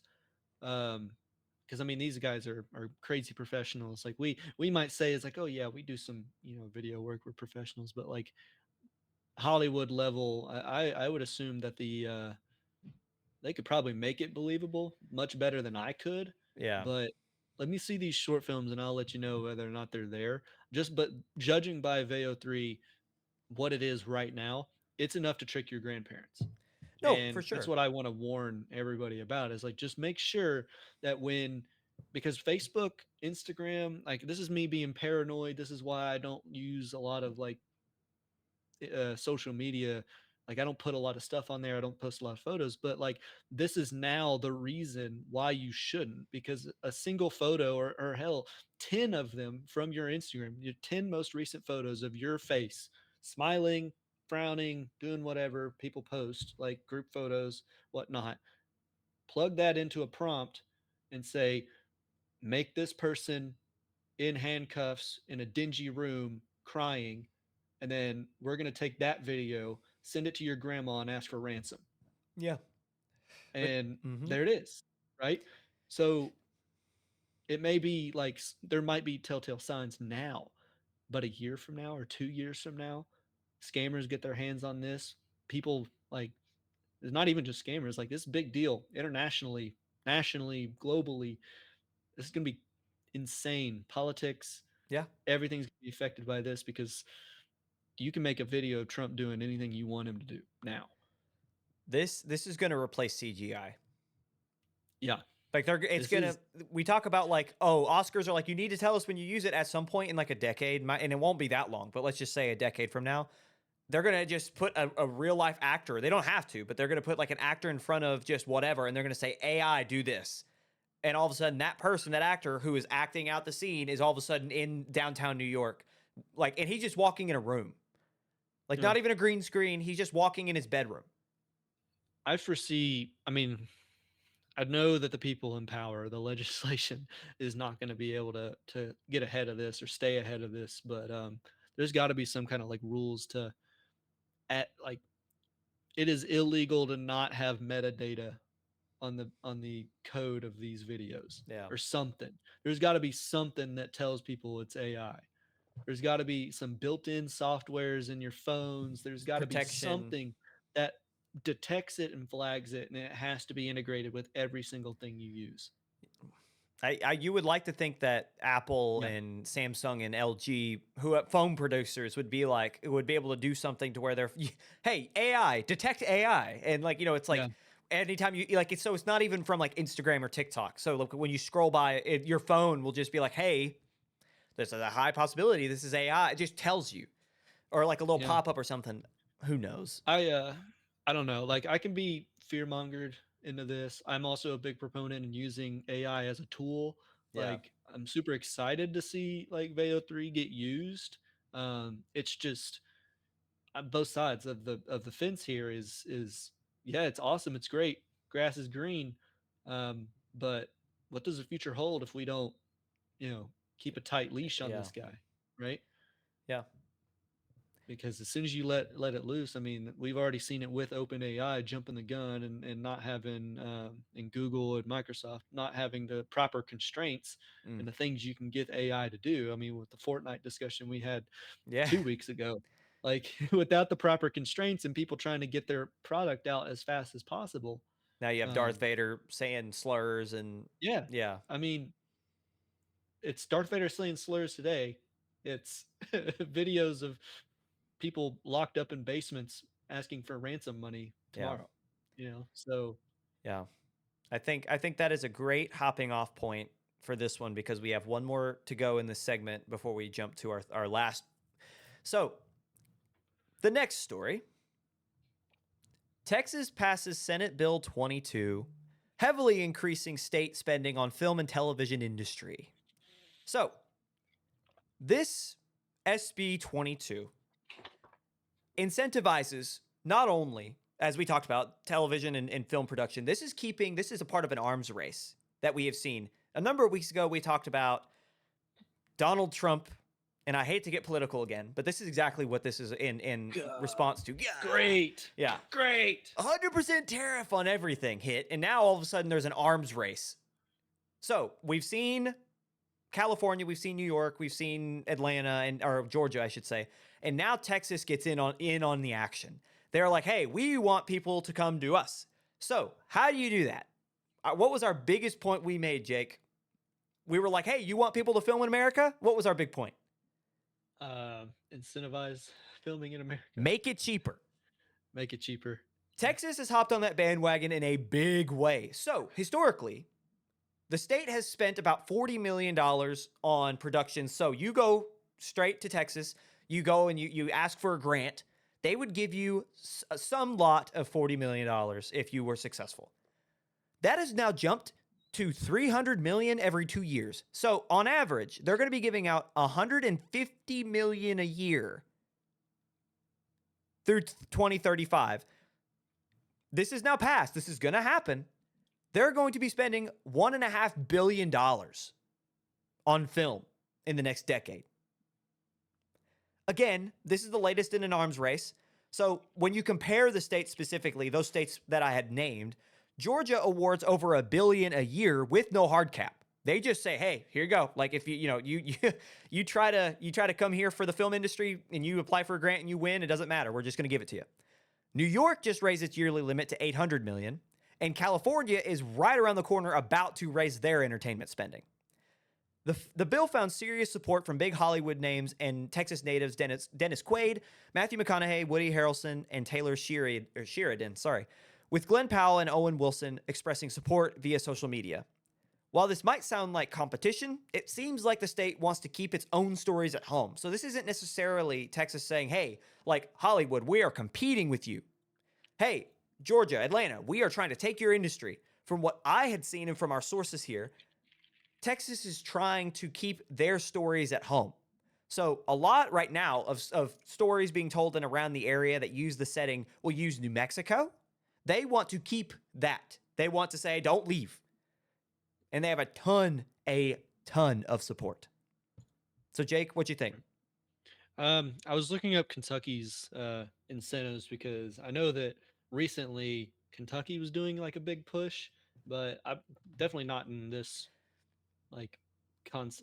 Because I mean these guys are crazy professionals. Like we might say it's like, oh yeah, we do some video work, we're professionals, but like Hollywood level, I would assume that they could probably make it believable much better than I could. Yeah. But let me see these short films and I'll let you know whether or not they're there. Just but judging by Veo 3 what it is right now, it's enough to trick your grandparents. No, for And that's sure. what I want to warn everybody about is like just make sure that when because Facebook, Instagram, like this is me being paranoid. This is why I don't use a lot of like social media. Like I don't put a lot of stuff on there. I don't post a lot of photos, but like this is now the reason why you shouldn't because a single photo or hell 10 of them from your Instagram, your 10 most recent photos of your face, smiling, frowning, doing whatever people post, like group photos, whatnot. Plug that into a prompt and say, make this person in handcuffs in a dingy room crying, and then we're going to take that video, send it to your grandma and ask for ransom. Yeah. But And mhm. there it is, right? So it may be like there might be telltale signs now, but a year from now or 2 years from now, scammers get their hands on this. People like it's not even just scammers, like this is a big deal internationally, nationally, globally. This is going to be insane. Politics, Yeah. everything's going to be affected by this because you can make a video of Trump doing anything you want him to do now. This is going to replace CGI. Yeah. Like it's This gonna. is We talk about like, oh, Oscars are like, you need to tell us when you use it at some point in like a decade, and it won't be that long. But let's just say a decade from now, they're gonna just put a real life actor. They don't have to, but they're gonna put like an actor in front of just whatever, and they're gonna say AI do this, and all of a sudden that person, that actor who is acting out the scene, is all of a sudden in downtown New York, like, and he's just walking in a room, like yeah. not even a green screen. He's just walking in his bedroom. I foresee I mean, I know that the people in power, the legislation is not going to be able to get ahead of this or stay ahead of this, but there's got to be some kind of like rules to at like it is illegal to not have metadata on the code of these videos Yeah, or something. There's got to be something that tells people it's AI. There's got to be some built-in softwares in your phones. There's got to be protection. something that detects it and flags it, and it has to be integrated with every single thing you use. You would like to think that Apple Yeah, and Samsung and LG, who phone producers, would be like, would be able to do something to where they're, hey, AI, detect AI, and like, it's yeah, like anytime you like it's, so it's not even from like Instagram or TikTok. So like when you scroll by, your phone will just be like, hey, there's a high possibility this is AI. It just tells you, or like a little yeah. pop up or something. Who knows? I don't know. Like I can be fear mongered into this. I'm also a big proponent in using AI as a tool. Yeah, Like I'm super excited to see like Veo 3 get used. It's just both sides of the fence here is yeah, it's awesome, it's great, grass is green, but what does the future hold if we don't keep a tight leash on yeah, this guy, right? yeah, Because as soon as you let it loose, I mean, we've already seen it with OpenAI jumping the gun and not having and Google and Microsoft not having the proper constraints mm, and the things you can get AI to do. I mean, with the Fortnite discussion we had yeah. 2 weeks ago, like without the proper constraints and people trying to get their product out as fast as possible. Now you have Darth Um, Vader saying slurs and yeah, yeah, I mean, it's Darth Vader slaying slurs today. It's videos of people locked up in basements asking for ransom money yeah, tomorrow. So yeah. I think that is a great hopping off point for this one because we have one more to go in this segment before we jump to our last. So, the next story, Texas passes Senate Bill 22, heavily increasing state spending on film and television industry. So, this SB 22 incentivizes not only, as we talked about, television and film production. This is a part of an arms race that we have seen. A number of weeks ago, we talked about Donald Trump, and I hate to get political again, but this is exactly what this is in response to. Great. Yeah. Great. 100% tariff on everything hit, and now all of a sudden there's an arms race. So we've seen California, we've seen New York, we've seen Atlanta or Georgia, I should say, and now Texas gets in on the action. They're like, hey, we want people to come to us. So how do you do that? What was our biggest point we made, Jake? We were like, hey, you want people to film in America? What was our big point? Incentivize filming in America. Make it cheaper. Make it cheaper. Texas has hopped on that bandwagon in a big way. So historically, the state has spent about $40 million on production. So you go straight to Texas, you go and you ask for a grant. They would give you some lot of $40 million if you were successful. That has now jumped to $300 million every 2 years. So on average, they're going to be giving out $150 million a year through 2035. This is now passed. This is going to happen. They're going to be spending $1.5 billion on film in the next decade. Again, this is the latest in an arms race. So when you compare the states specifically, those states that I had named, Georgia awards over $1 billion a year with no hard cap. They just say, "Hey, here you go." Like if you try to come here for the film industry and you apply for a grant and you win, it doesn't matter. We're just going to give it to you. New York just raised its yearly limit to $800 million, and California is right around the corner about to raise their entertainment spending. The bill found serious support from big Hollywood names and Texas natives Dennis Quaid, Matthew McConaughey, Woody Harrelson, and Taylor Sheridan, with Glenn Powell and Owen Wilson expressing support via social media. While this might sound like competition, it seems like the state wants to keep its own stories at home. So this isn't necessarily Texas saying, hey, like Hollywood, we are competing with you. Hey, Georgia, Atlanta, we are trying to take your industry. From what I had seen and from our sources here, Texas is trying to keep their stories at home. So a lot right now of stories being told in around the area that use the setting will use New Mexico. They want to keep that. They want to say, don't leave. And they have a ton of support. So Jake, what do you think? I was looking up Kentucky's incentives because I know that recently Kentucky was doing like a big push, but I'm definitely not in this like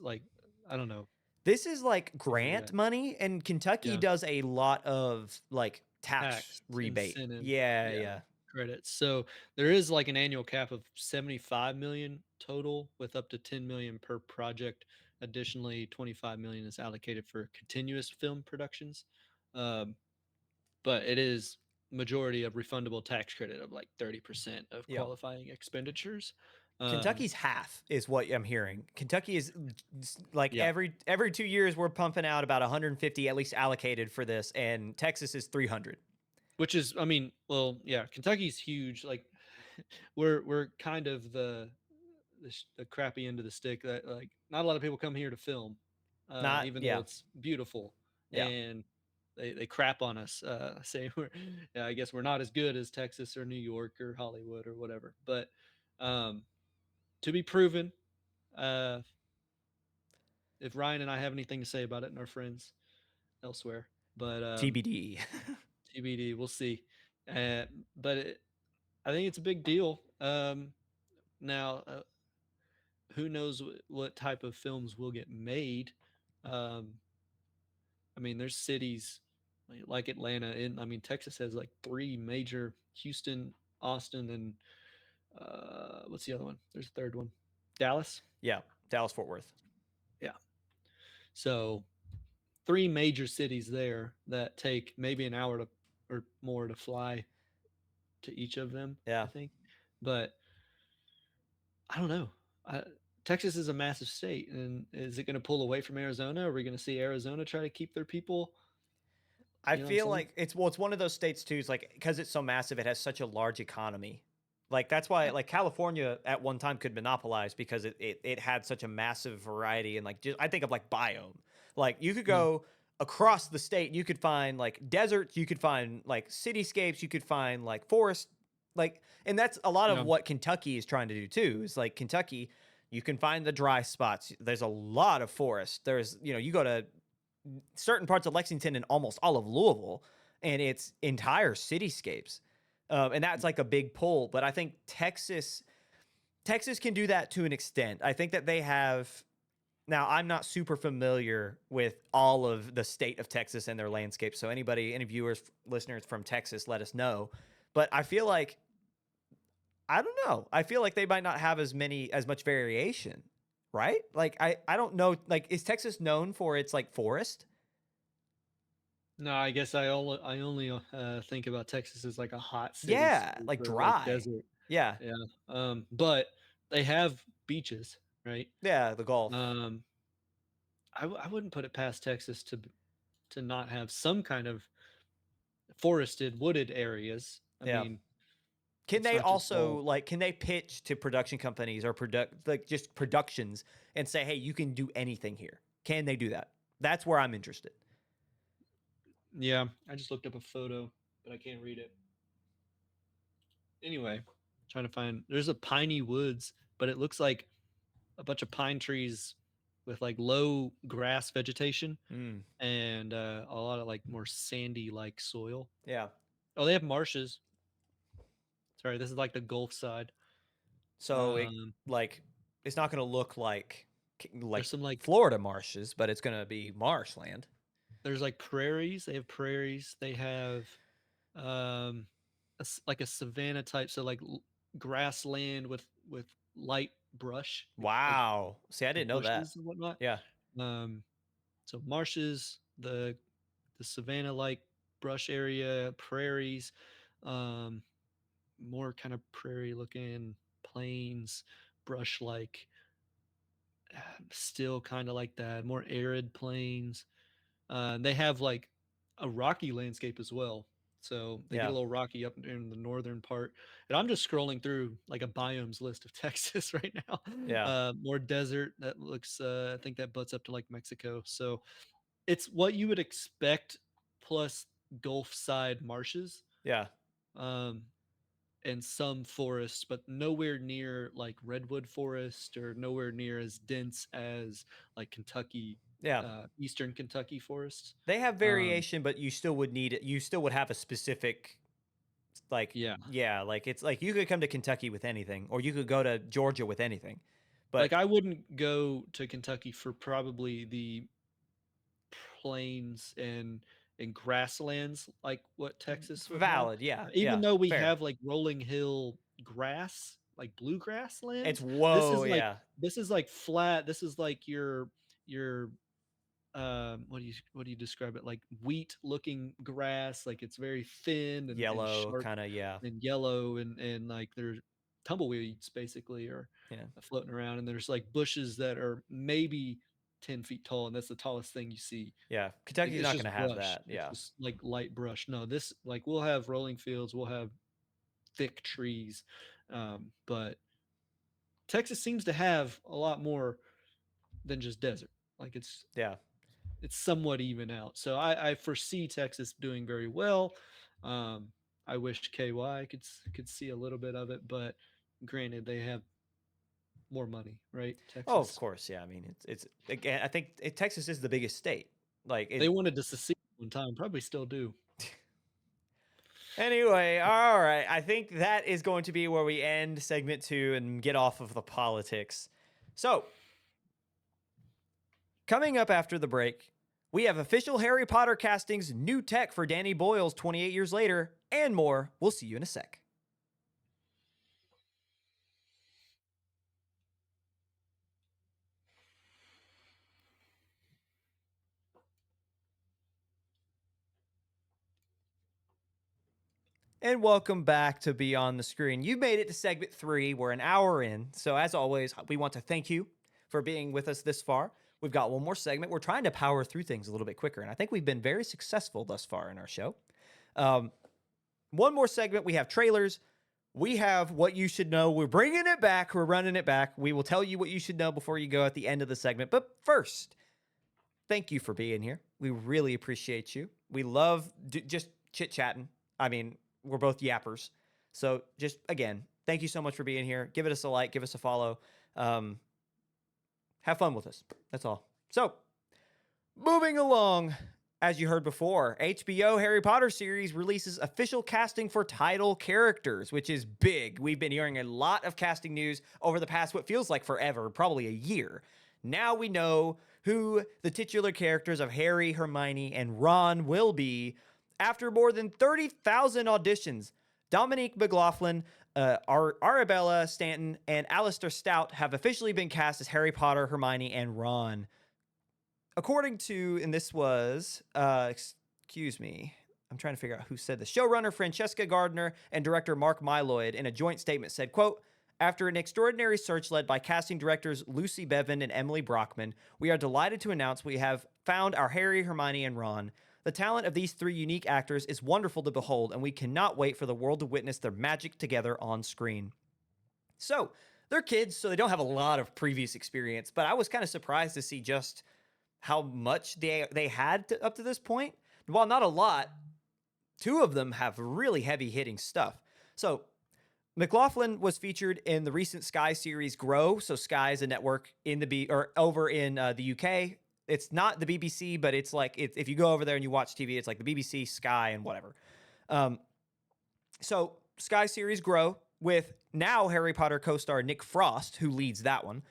like I don't know. This is like grant money, and Kentucky does a lot of like tax rebate. Incentive, Yeah. credits. So there is like an annual cap of 75 million total with up to 10 million per project. Additionally, 25 million is allocated for continuous film productions. Um, but it is majority of refundable tax credit of like 30% of Yeah. qualifying expenditures. Kentucky's half is what I'm hearing. Kentucky is like Yeah. every 2 years we're pumping out about 150 at least allocated for this, and Texas is 300. Which is, I mean, well, yeah, Kentucky's huge. Like, we're kind of the crappy end of the stick that like not a lot of people come here to film, even though it's beautiful, Yeah. and they crap on us, saying yeah, I guess we're not as good as Texas or New York or Hollywood or whatever. But to be proven, uh, if Ryan and I have anything to say about it, and our friends elsewhere, but TBD. TBD, we'll see. But I think it's a big deal. Now, who knows what type of films will get made? I mean, there's cities like Atlanta, and I mean, Texas has like three major: Houston, Austin, and what's the other one? There's a third one, Dallas. Yeah, Dallas Fort Worth. Yeah. So three major cities there that take maybe an hour to or more to fly to each of them. Yeah. I think, but I don't know. Texas is a massive state, and is it going to pull away from Arizona? Are we going to see Arizona try to keep their people? I feel like it's one of those states too. It's like because it's so massive, it has such a large economy. Like that's why like California at one time could monopolize because it had such a massive variety and like just I think of like biome. Like you could go across the state, you could find like deserts, you could find like cityscapes, you could find like forest, like, and that's a lot of Yeah. what Kentucky is trying to do too. Is like Kentucky, you can find the dry spots. There's a lot of forest. There's, you go to certain parts of Lexington and almost all of Louisville, and it's entire cityscapes. And that's like a big pull. But I think Texas can do that to an extent. I think that they have. Now, I'm not super familiar with all of the state of Texas and their landscape. So anybody, any viewers, listeners from Texas, let us know. But I feel like, I don't know. I feel like they might not have as much variation, right? Like I don't know. Like, is Texas known for its like forest? No, I guess I only think about Texas as like a hot city Yeah, like for like dry. desert. Yeah. Yeah. But they have beaches, right? Yeah, the Gulf. Um, I wouldn't put it past Texas to not have some kind of forested, wooded areas. I Yeah. mean, Can it's they not just also all. like can they pitch to production companies or product like just productions and say, "Hey, you can do anything here." Can they do that? That's where I'm interested. Yeah, I just looked up a photo, but I can't read it. Anyway, trying to find. There's a piney woods, but it looks like a bunch of pine trees with like low grass vegetation Mm, and a lot of like more sandy like soil. yeah. Oh, they have marshes. Sorry, this is like the Gulf side. So it Um, like it's not going to look like there's some like Florida marshes, but it's going to be marshland. there's like prairies. They have prairies. They have um, like a savanna type, so like grassland with light brush, like Wow. See, I didn't know that. bushes and whatnot. Yeah. Um, so marshes, the savanna like brush area, prairies, um, more kind of prairie looking plains, brush like, still kind of like that, more arid plains. They have like a rocky landscape as well. So they get Yeah. a little rocky up in the northern part. And I'm just scrolling through like a biomes list of Texas right now. Yeah. More desert that looks, I think that butts up to like Mexico. So it's what you would expect plus Gulf side marshes. Yeah. Um, and some forests, but nowhere near like redwood forest or nowhere near as dense as like Kentucky, Yeah. eastern Kentucky forests. They have Um, variation, but you still would need it. You still would have a specific like yeah, yeah, like it's like you could come to Kentucky with anything or you could go to Georgia with anything. like But I wouldn't go to Kentucky for probably the plains and grasslands like what Texas would have. valid, yeah. Even Yeah. though we Fair. have like rolling hill grass, like bluegrass It's lands, this whoa, is like yeah. this is like flat. This is like your what do you describe it, like wheat looking grass, like it's very thin and Yellow sharp kind of, yeah. and yellow and like there's tumbleweeds basically are Yeah. floating around, and there's like bushes that are maybe 10 feet tall, and that's the tallest thing you see. Yeah. Like, Kentucky's it's not going just to have brush, that. it's Yeah. just like light brush. No, this, like, we'll have rolling fields, we'll have thick trees, but Texas seems to have a lot more than just desert. Like Yeah. it's somewhat even out. So I foresee Texas doing very well. Um, I wish KY could see a little bit of it, but granted, they have more money, right? Oh, of Texas. course. Yeah. I mean, it's again, I think Texas is the biggest state. Like They it, wanted to secede one time, probably still do. anyway, all right. I think that is going to be where we end segment 2 and get off of the politics. So, coming up after the break, we have official Harry Potter castings, new tech for Danny Boyle's 28 years later, and more. We'll see you in a sec. And welcome back to Beyond the Screen. You made it to segment 3. We're an hour in. So, as always, we want to thank you for being with us this far. We've got one more segment. We're trying to power through things a little bit quicker, and I think we've been very successful thus far in our show. Um, one more segment. We have trailers. We have what you should know. We're bringing it back. We're running it back. We will tell you what you should know before you go at the end of the segment. But first, thank you for being here. We really appreciate you. We love just chit chatting. I mean, we're both yappers. So just again, thank you so much for being here. Give us a like, give us a follow. Um, have fun with us. That's all. So moving along, as you heard before, HBO Harry Potter series releases official casting for title characters, which is big. We've been hearing a lot of casting news over the past, what feels like forever, probably a year. Now we know who the titular characters of Harry, Hermione, and Ron will be after more than 30,000 auditions. Dominique McLaughlin, Arabella Stanton, and Alistair Stout have officially been cast as Harry Potter, Hermione, and Ron. According to, and this was, excuse me, I'm trying to figure out who said this. Showrunner Francesca Gardner and director Mark Mylod in a joint statement said, quote, after an extraordinary search led by casting directors Lucy Bevan and Emily Brockman, we are delighted to announce we have found our Harry, Hermione, and Ron. The talent of these three unique actors is wonderful to behold, and we cannot wait for the world to witness their magic together on screen. So, they're kids, so they don't have a lot of previous experience, but I was kind of surprised to see just how much they had up to this point. While not a lot, two of them have really heavy hitting stuff. So, McLaughlin was featured in the recent Sky series Grow. So Sky is a network in over in the UK. It's not the BBC, but it's like if you go over there and you watch TV, it's like the BBC, Sky, and whatever. So Sky series Grow with now Harry Potter co-star Nick Frost, who leads that one.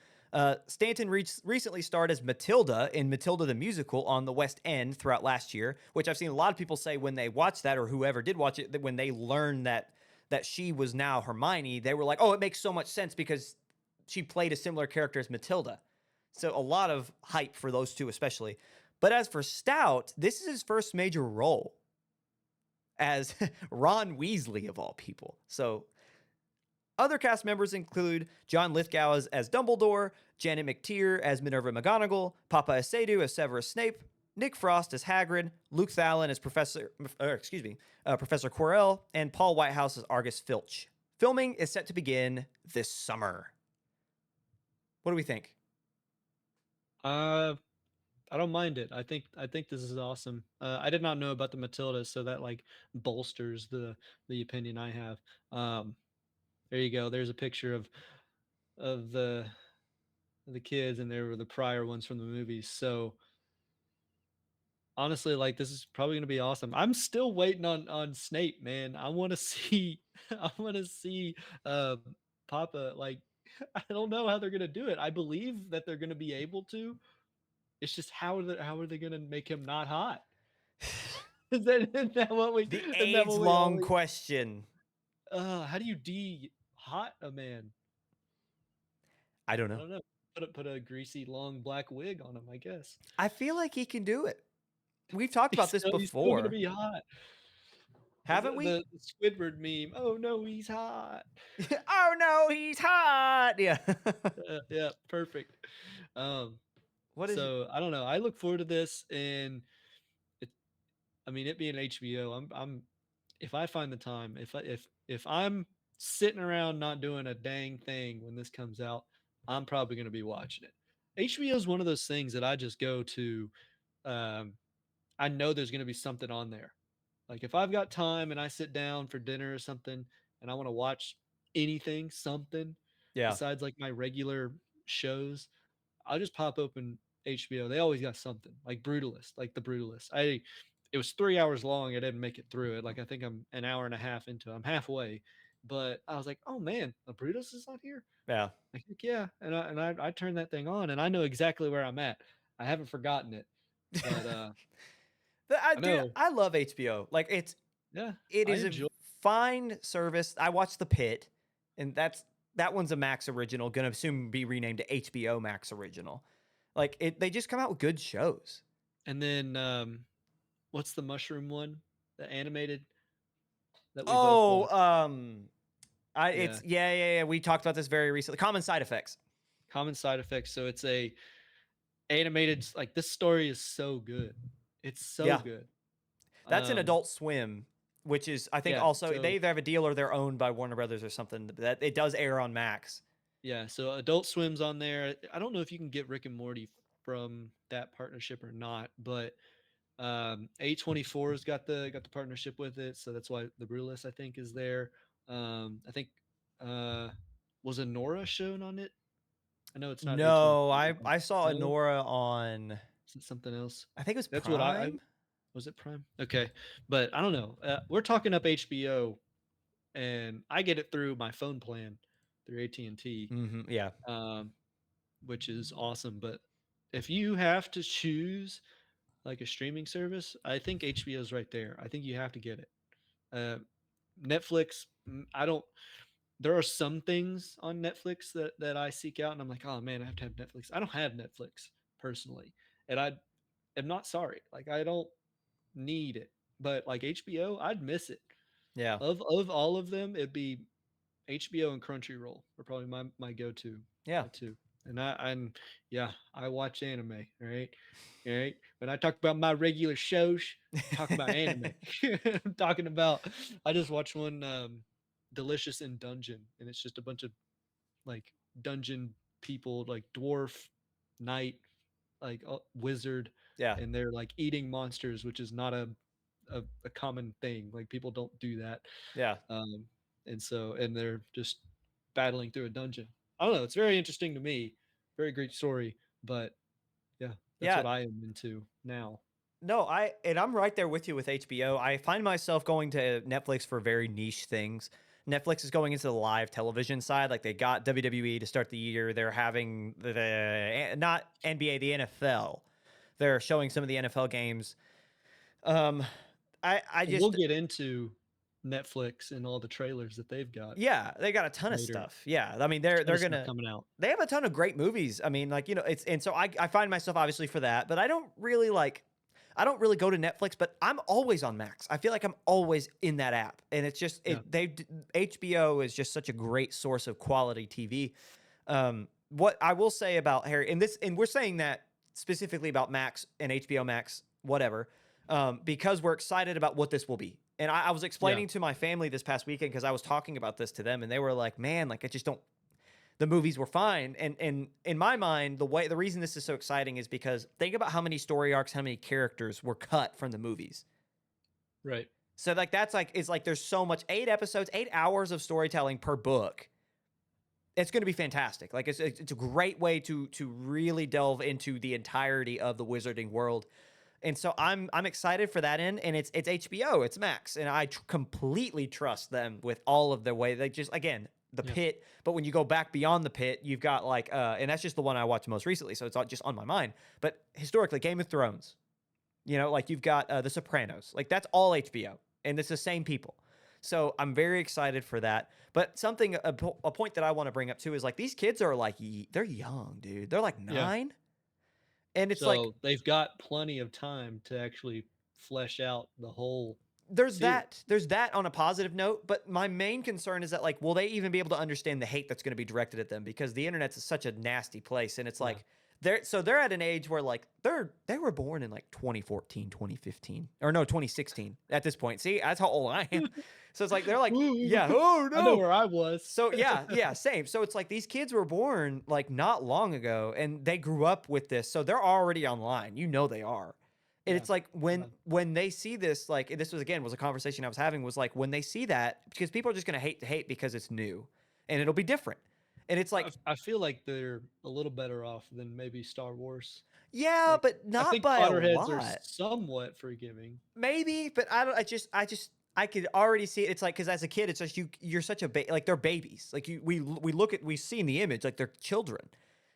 Stanton recently starred as Matilda in Matilda the Musical on the West End throughout last year, which I've seen a lot of people say when they watched that, or whoever did watch it, that when they learned that she was now Hermione, they were like, oh, it makes so much sense because she played a similar character as Matilda. So a lot of hype for those two especially. But as for Stout, this is his first major role as Ron Weasley of all people. So other cast members include John Lithgow as Dumbledore, Janet McTeer as Minerva McGonagall, Papa Acedu as Severus Snape, Nick Frost as Hagrid, Luke Thallin as Professor Quirrell, and Paul Whitehouse as Argus Filch. Filming is set to begin this summer. What do we think? I don't mind it. I think this is awesome. I did not know about the Matilda, so that like bolsters the opinion I have. There you go. There's a picture of the kids, and they were the prior ones from the movies. So honestly, like this is probably gonna be awesome. I'm still waiting on Snape, man. I want to see I want to see uh, Papa. Like I don't know how they're gonna do it. I believe that they're gonna be able to. It's just how are they gonna make him not hot? Isn't that what we The isn't that what we AIDS-long always? question. How do you de hot a man? I don't I know. don't know. Put a greasy long black wig on him, I guess. I feel like he can do it. We've talked about this He's still gonna before, be hot. haven't we? The Squidward meme. Oh no, he's hot. Oh no, he's hot. Yeah. Yeah, perfect. Um, What is it? so I don't know. I look forward to this, and it. I mean, it being HBO, I'm. If I find the time, if I'm sitting around not doing a dang thing when this comes out, I'm probably gonna be watching it. HBO is one of those things that I just go to. Um, I know there's gonna be something on there. Like if I've got time and I sit down for dinner or something and I want to watch anything, something Yeah. besides like my regular shows, I'll just pop open HBO. They always got something like Brutalist, like the Brutalist. It was 3 hours long. I didn't make it through it. Like I think I'm an hour and a half into it. I'm halfway, but I was like, oh man, the Brutalist is on here. Yeah. Like heck yeah, and I turned that thing on and I know exactly where I'm at. I haven't forgotten it, but I Dude, know. I love HBO. Like Yeah, it I is a enjoy. fine service. I watched The Pit, and that one's a Max original. Gonna soon be renamed to HBO Max original. Like they just come out with good shows. And then what's the mushroom one? The animated that we both Oh, watched. Yeah. it's yeah. We talked about this very recently. Common Side Effects. Common Side Effects. So it's a animated like this story is so good. It's so Yeah, good. that's an Um Adult Swim, which is I think yeah, also they so either have a deal or they're owned by Warner Brothers or something. That it does air on Max. yeah, so Adult Swim's on there. I don't know if you can get Rick and Morty from that partnership or not, but A24's got the partnership with it, so that's why the Brutalist I think is there. I think uh, was Nora shown on it? I know it's not No, AT&T. I saw No, Anora on, is it something else? I think it was That's what I Prime. was it Prime? Okay, but I don't know. We're talking up HBO, and I get it through my phone plan through AT&T, Yeah, um, which is awesome. But if you have to choose like a streaming service, I think HBO is right there. I think you have to get it. Uh, Netflix, I don't. There are some things on Netflix that I seek out, and I'm like, oh man, I have to have Netflix. I don't have Netflix personally, and I am not sorry. Like I don't need it, but like HBO, I'd miss it. yeah, Of all of them, it'd be HBO and Crunchyroll are probably my go-to, yeah, my two. And I'm yeah, I watch anime, all right. When I talk about my regular shows, I'm talking about anime. I'm talking about I just watched one Delicious in Dungeon, and it's just a bunch of like dungeon people, like dwarf, knight, like wizard, yeah, and they're like eating monsters, which is not a common thing. Like people don't do that. yeah, Um, and so and they're just battling through a dungeon. I don't know. It's very interesting to me. Very great story, but yeah, that's yeah. what I am into now. No, I'm right there with you with HBO. I find myself going to Netflix for very niche things. Netflix is going into the live television side. Like they got WWE to start the year. They're having not NBA, the NFL. They're showing some of the NFL games. Um, I And we'll just get into Netflix and all the trailers that they've got yeah, they got a ton of later. stuff. Yeah, I mean Ton they're of stuff gonna coming out. they have a ton of great movies. I mean, like it's and so I find myself obviously for that, but I don't really go to Netflix, but I'm always on Max. I feel like I'm always in that app, and it's just Yeah, HBO is just such a great source of quality TV. What I will say about Harry, and we're saying that specifically about Max and HBO Max, whatever, because we're excited about what this will be. And I was yeah, explaining to my family this past weekend because I was talking about this to them, and they were like, "Man, like I just don't." The movies were fine, and in my mind, the reason this is so exciting is because think about how many story arcs, how many characters were cut from the movies. right. So like that's like it's like there's so much 8 episodes, 8 hours of storytelling per book. It's going to be fantastic. Like it's a great way to really delve into the entirety of the wizarding world. And so I'm excited for that end, and it's HBO, it's Max, and I completely trust them with all of the way they just again the Yeah, pit. But when you go back beyond the pit, you've got like and that's just the one I watched most recently, so it's just on my mind. But historically, Game of Thrones, like you've got The Sopranos, like that's all HBO, and it's the same people. So I'm very excited for that. But a point that I want to bring up too is like these kids are like they're young, dude. They're like yeah. 9, and it's like So they've got plenty of time to actually flesh out the whole series. there's that on a positive note, but my main concern is that like will they even be able to understand the hate that's going to be directed at them because the internet's such a nasty place, and it's Yeah, like they're at an age where like they were born in like 2014, 2015, or no, 2016 at this point. See, that's how old I am. So it's like they're like ooh, yeah, oh I know no. where I was. So yeah, same. So it's like these kids were born like not long ago and they grew up with this. So they're already online. They are. And Yeah, it's like yeah. when they see this, like this was a conversation I was having, was like when they see that, because people are just gonna hate to hate because it's new and it'll be different. And it's like, I feel like they're a little better off than maybe Star Wars. yeah, Like, but I not think by a Potterheads are lot. somewhat forgiving. Maybe, but I could already see it. It's like because as a kid, it's just you're such a like they're babies. Like we see in the image like they're children,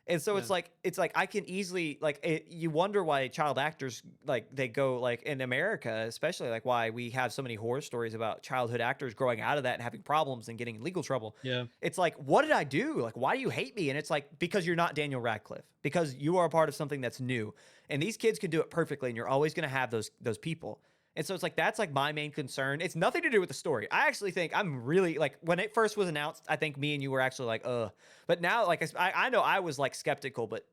and so Yeah, it's like I can easily like you wonder why child actors like they go like in America especially like why we have so many horror stories about childhood actors growing out of that and having problems and getting in legal trouble. yeah, It's like what did I do? Like why do you hate me? And it's like because you're not Daniel Radcliffe because you are a part of something that's new, and these kids can do it perfectly, and you're always going to have those people. And so it's like that's like my main concern. It's nothing to do with the story. I actually think I'm really like when it first was announced, I think me and you were actually like, but now like I know I was like skeptical, but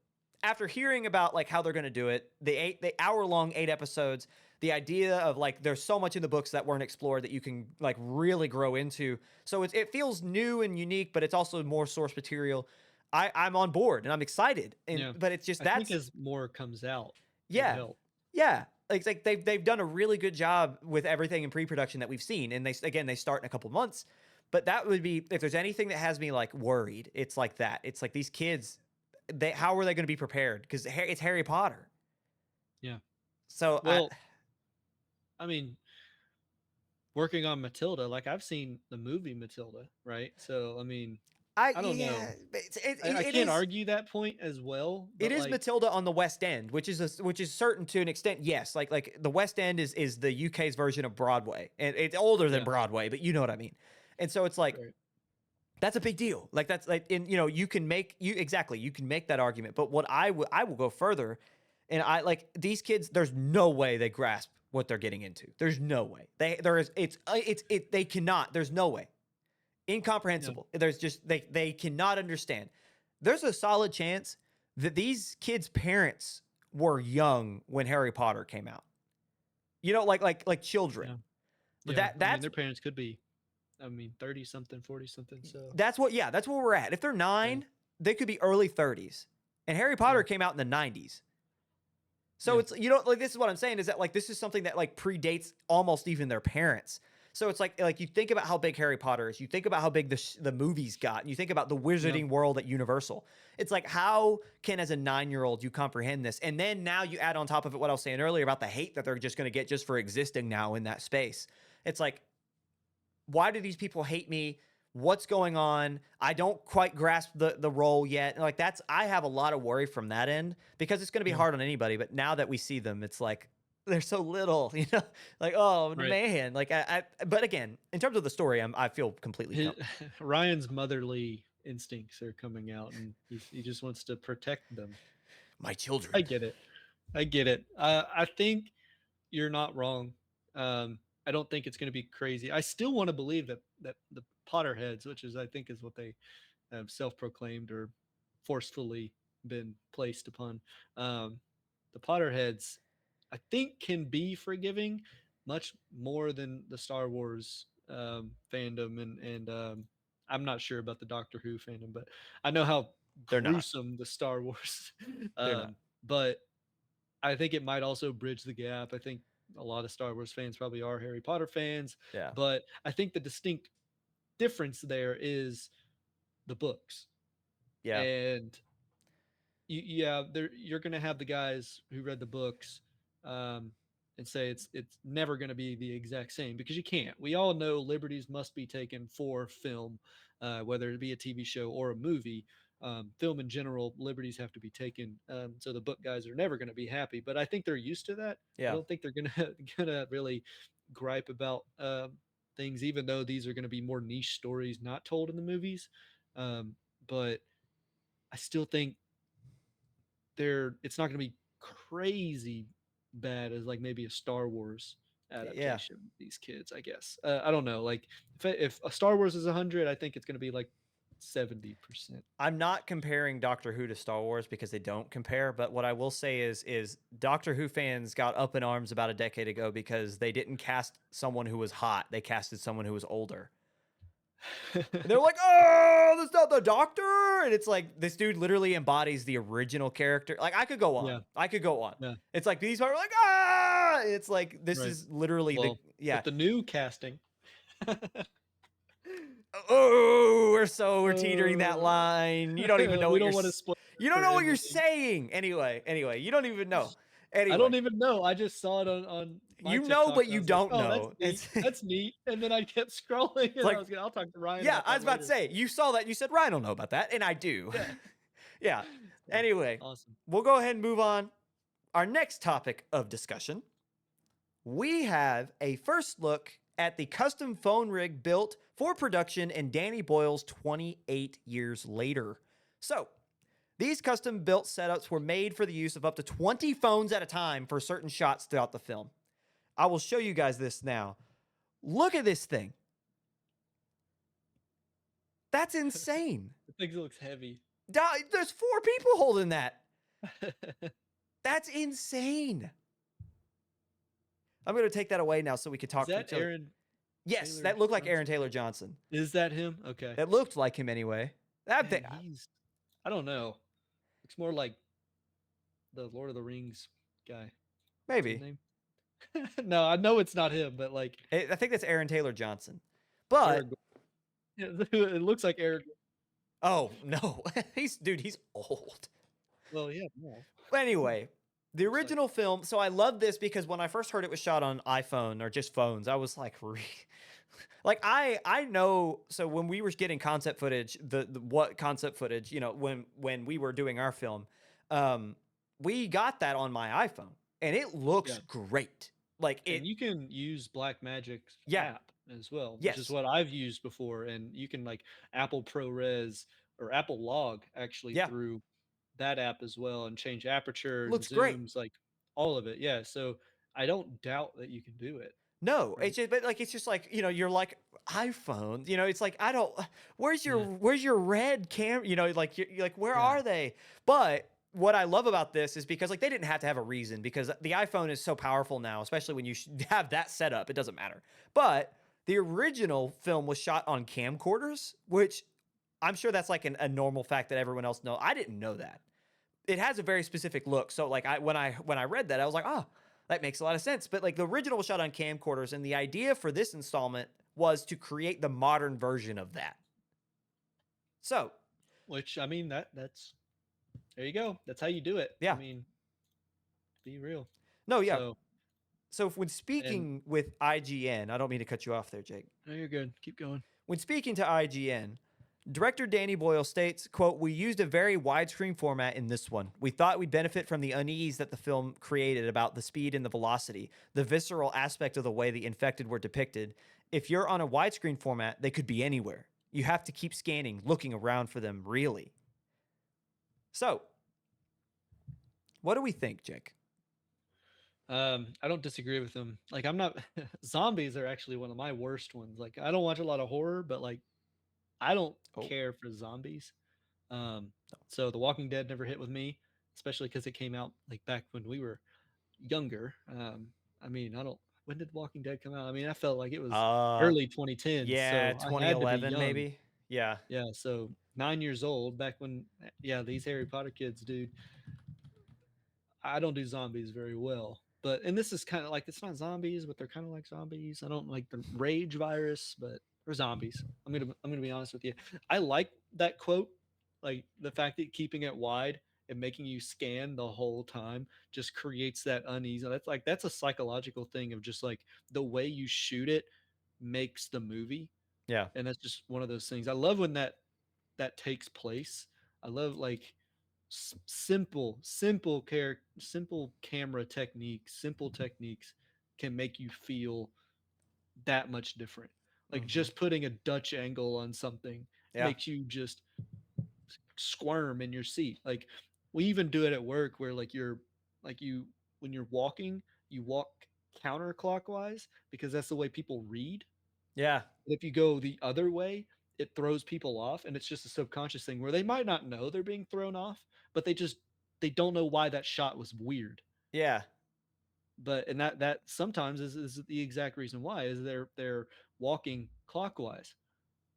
after hearing about like how they're gonna do it, the hour long 8 episodes, the idea of like there's so much in the books that weren't explored that you can like really grow into. So it feels new and unique, but it's also more source material. I'm on board and I'm excited. yeah. But it's just I think that's as more comes out, it'll yeah. help. Yeah. like they've done a really good job with everything in pre-production that we've seen, and they start in a couple months. But that would be, if there's anything that has me like worried, it's like that. It's like these kids, how are they going to be prepared? Because it's Harry Potter. Yeah. So Well, I mean, working on Matilda, like I've seen the movie Matilda, right? So I mean, I don't yeah, know. I it can't is. argue that point as well, It but is like, Matilda on the West End, which is certain to an extent. Yes, like the West End is the UK's version of Broadway, and it's older than yeah, Broadway, but you know what I mean. And so it's like right, that's a big deal. Like that's like, and you can make you can make that argument. But what I will go further, and I like these kids. There's no way they grasp what they're getting into. There's no way there is. They cannot. There's no way. yeah, Incomprehensible. There's just they cannot understand. There's a solid chance that these kids' parents were young when Harry Potter came out. Like children. yeah, But yeah. I mean, that's their parents could be, I mean, 30 something, 40 something. So that's where we're at. If they're yeah, 9, they could be early 30s. And Harry yeah, Potter came out in the 90s. So yeah, it's like this is what I'm saying is that like this is something that like predates almost even their parents. So it's like you think about how big Harry Potter is, you think about how big the movies got, and you think about the yeah, wizarding world at Universal. It's like how can as a 9-year-old you comprehend this? And then now you add on top of it what I was saying earlier about the hate that they're just going to get just for existing now in that space. It's like, why do these people hate me? What's going on? I don't quite grasp the role yet. Like I have a lot of worry from that end because it's going to be yeah. hard on anybody. But now that we see them, it's like they're so little, like, oh Right. man. Like but again, in terms of the story, I feel completely His, Ryan's motherly instincts are coming out, and he just wants to protect them. my I children. get it. I get it. I think you're not wrong. I don't think it's going to be crazy. I still want to believe that the Potterheads, which is I think is what they have self-proclaimed or forcefully been placed upon, um, the Potterheads, I think can be forgiving much more than the Star Wars fandom, and I'm not sure about the Doctor Who fandom, but I know how They're not. gruesome the Star Wars. They're not. But I think it might also bridge the gap. I think a lot of Star Wars fans probably are Harry Potter fans, Yeah. but I think the distinct difference there is the books. Yeah. And yeah, you're going to have the guys who read the books um, and say it's never going to be the exact same because you can't. We all know liberties must be taken for film, whether it be a TV show or a movie. Film in general, liberties have to be taken. So the book guys are never going to be happy, but I think they're used to that. I Yeah. don't think they're gonna really gripe about things, even though these are going to be more niche stories not told in the movies. But I still think it's not going to be crazy bad as like maybe a Star Wars Yeah. adaptation. These kids, I guess. I don't know. Like if a Star Wars is 100, I think it's going to be like 70%. I'm not comparing Doctor Who to Star Wars because they don't compare, but what I will say is Doctor Who fans got up in arms about a decade ago because they didn't cast someone who was hot. They casted someone who was older. And they're like, "Oh, that's not the Doctor." And it's like this dude literally embodies the original character. Like I could go on. Yeah, I could go on. yeah, It's like these are like, "Ah!" It's like this right. is literally the Well, yeah. with the new casting, Oh, we're teetering that uh, line. You don't even know we what don't want to spoil you it don't for know what you're Emily. saying. Anyway, you don't even know. I Anyway, don't even know. I just saw it on my you know, TikTok, but and I you was like, don't "Oh, that's know. neat. That's neat." And then I kept scrolling, It's and I like, was gonna, I'll talk to Ryan yeah, about I that was about to later. say, you saw that. You said, Ryan don't know about that. And I do. Yeah. Yeah. So, Anyway, awesome. we'll go ahead and move on. Our next topic of discussion, we have a first look at the custom phone rig built for production in Danny Boyle's 28 years later. So, these custom built setups were made for the use of up to 20 phones at a time for certain shots throughout the film. I will show you guys this now. Look at this thing. That's insane. The thing looks heavy. There's 4 people holding that. That's insane. I'm going to take that away now so we can Is talk to that each other. Aaron Yes, Taylor that looked like Aaron Johnson? Taylor Johnson. Is that him? Okay. It looked like him anyway. That thing, Man, I don't know. Looks more like the Lord of the Rings guy. What's his maybe. name? No, I know it's not him, but like I think that's Aaron Taylor Johnson. But Aragorn. Yeah, it looks like Aragorn. oh no, he's old. Well, yeah, no. But anyway, the Looks like original film. So I love this because when I first heard it was shot on iPhone or just phones, I was like, like I know. So when we were getting concept footage, the what concept footage, when we were doing our film, um, we got that on my iPhone, and it looks yeah. great. Like And it, you can use Blackmagic's yeah, app as well, which is yes, what I've used before. And you can like Apple ProRes or Apple Log actually yeah, through that app as well and change aperture and looks great. zooms, like all of it. Yeah. So I don't doubt that you can do it. No, Right. it's just like, you're like iPhone, it's like I don't Yeah. where's your red cam, like you're like where Yeah. are they? But what I love about this is because like they didn't have to have a reason because the iPhone is so powerful now, especially when you have that set up, it doesn't matter. But the original film was shot on camcorders, which I'm sure that's like a normal fact that everyone else knows. I didn't know that. It has a very specific look. So like when I read that, I was like, oh, that makes a lot of sense. But like the original was shot on camcorders, and the idea for this installment was to create the modern version of that. So Which I mean that's there you go. That's how you do it. I yeah, mean, be real. no, yeah. So So when and speaking with IGN, I don't mean to cut you off there, Jake. no, you're good. Keep going. When speaking to IGN, director Danny Boyle states, quote, "We used a very widescreen format in this one. We thought we'd benefit from the unease that the film created about the speed and the velocity, the visceral aspect of the way the infected were depicted. If you're on a widescreen format, they could be anywhere. You have to keep scanning, looking around for them, really." So, what do we think, Jake? I don't disagree with them. Like I'm not zombies are actually one of my worst ones. Like I don't watch a lot of horror, but like I don't Oh, care for zombies. Um, so The Walking Dead never hit with me, especially because it came out like back when we were younger. I mean, I don't. When did Walking Dead come out? I mean, I felt like it was uh, early 2010s, yeah, so I had to be 2011 young. maybe. Yeah, Yeah, so 9 years old back when. Yeah, these Harry Potter kids, dude. I don't do zombies very well. But and this is kind of like it's not zombies, but they're kind of like zombies. I don't like the rage virus, but they're zombies. I'm gonna be honest with you. I like that quote, like the fact that keeping it wide and making you scan the whole time just creates that unease. That's a psychological thing of just like the way you shoot it makes the movie, yeah, and that's just one of those things. I love when that takes place. I love like simple camera techniques, simple techniques can make you feel that much different. Like hmm, just putting a Dutch angle on something yeah, makes you just squirm in your seat. Like we even do it at work where like you when you're walking, you walk counterclockwise because that's the way people read. yeah, But if you go the other way, it throws people off, and it's just a subconscious thing where they might not know they're being thrown off, but they don't know why that shot was weird. yeah, But and that sometimes is the exact reason why is they're walking clockwise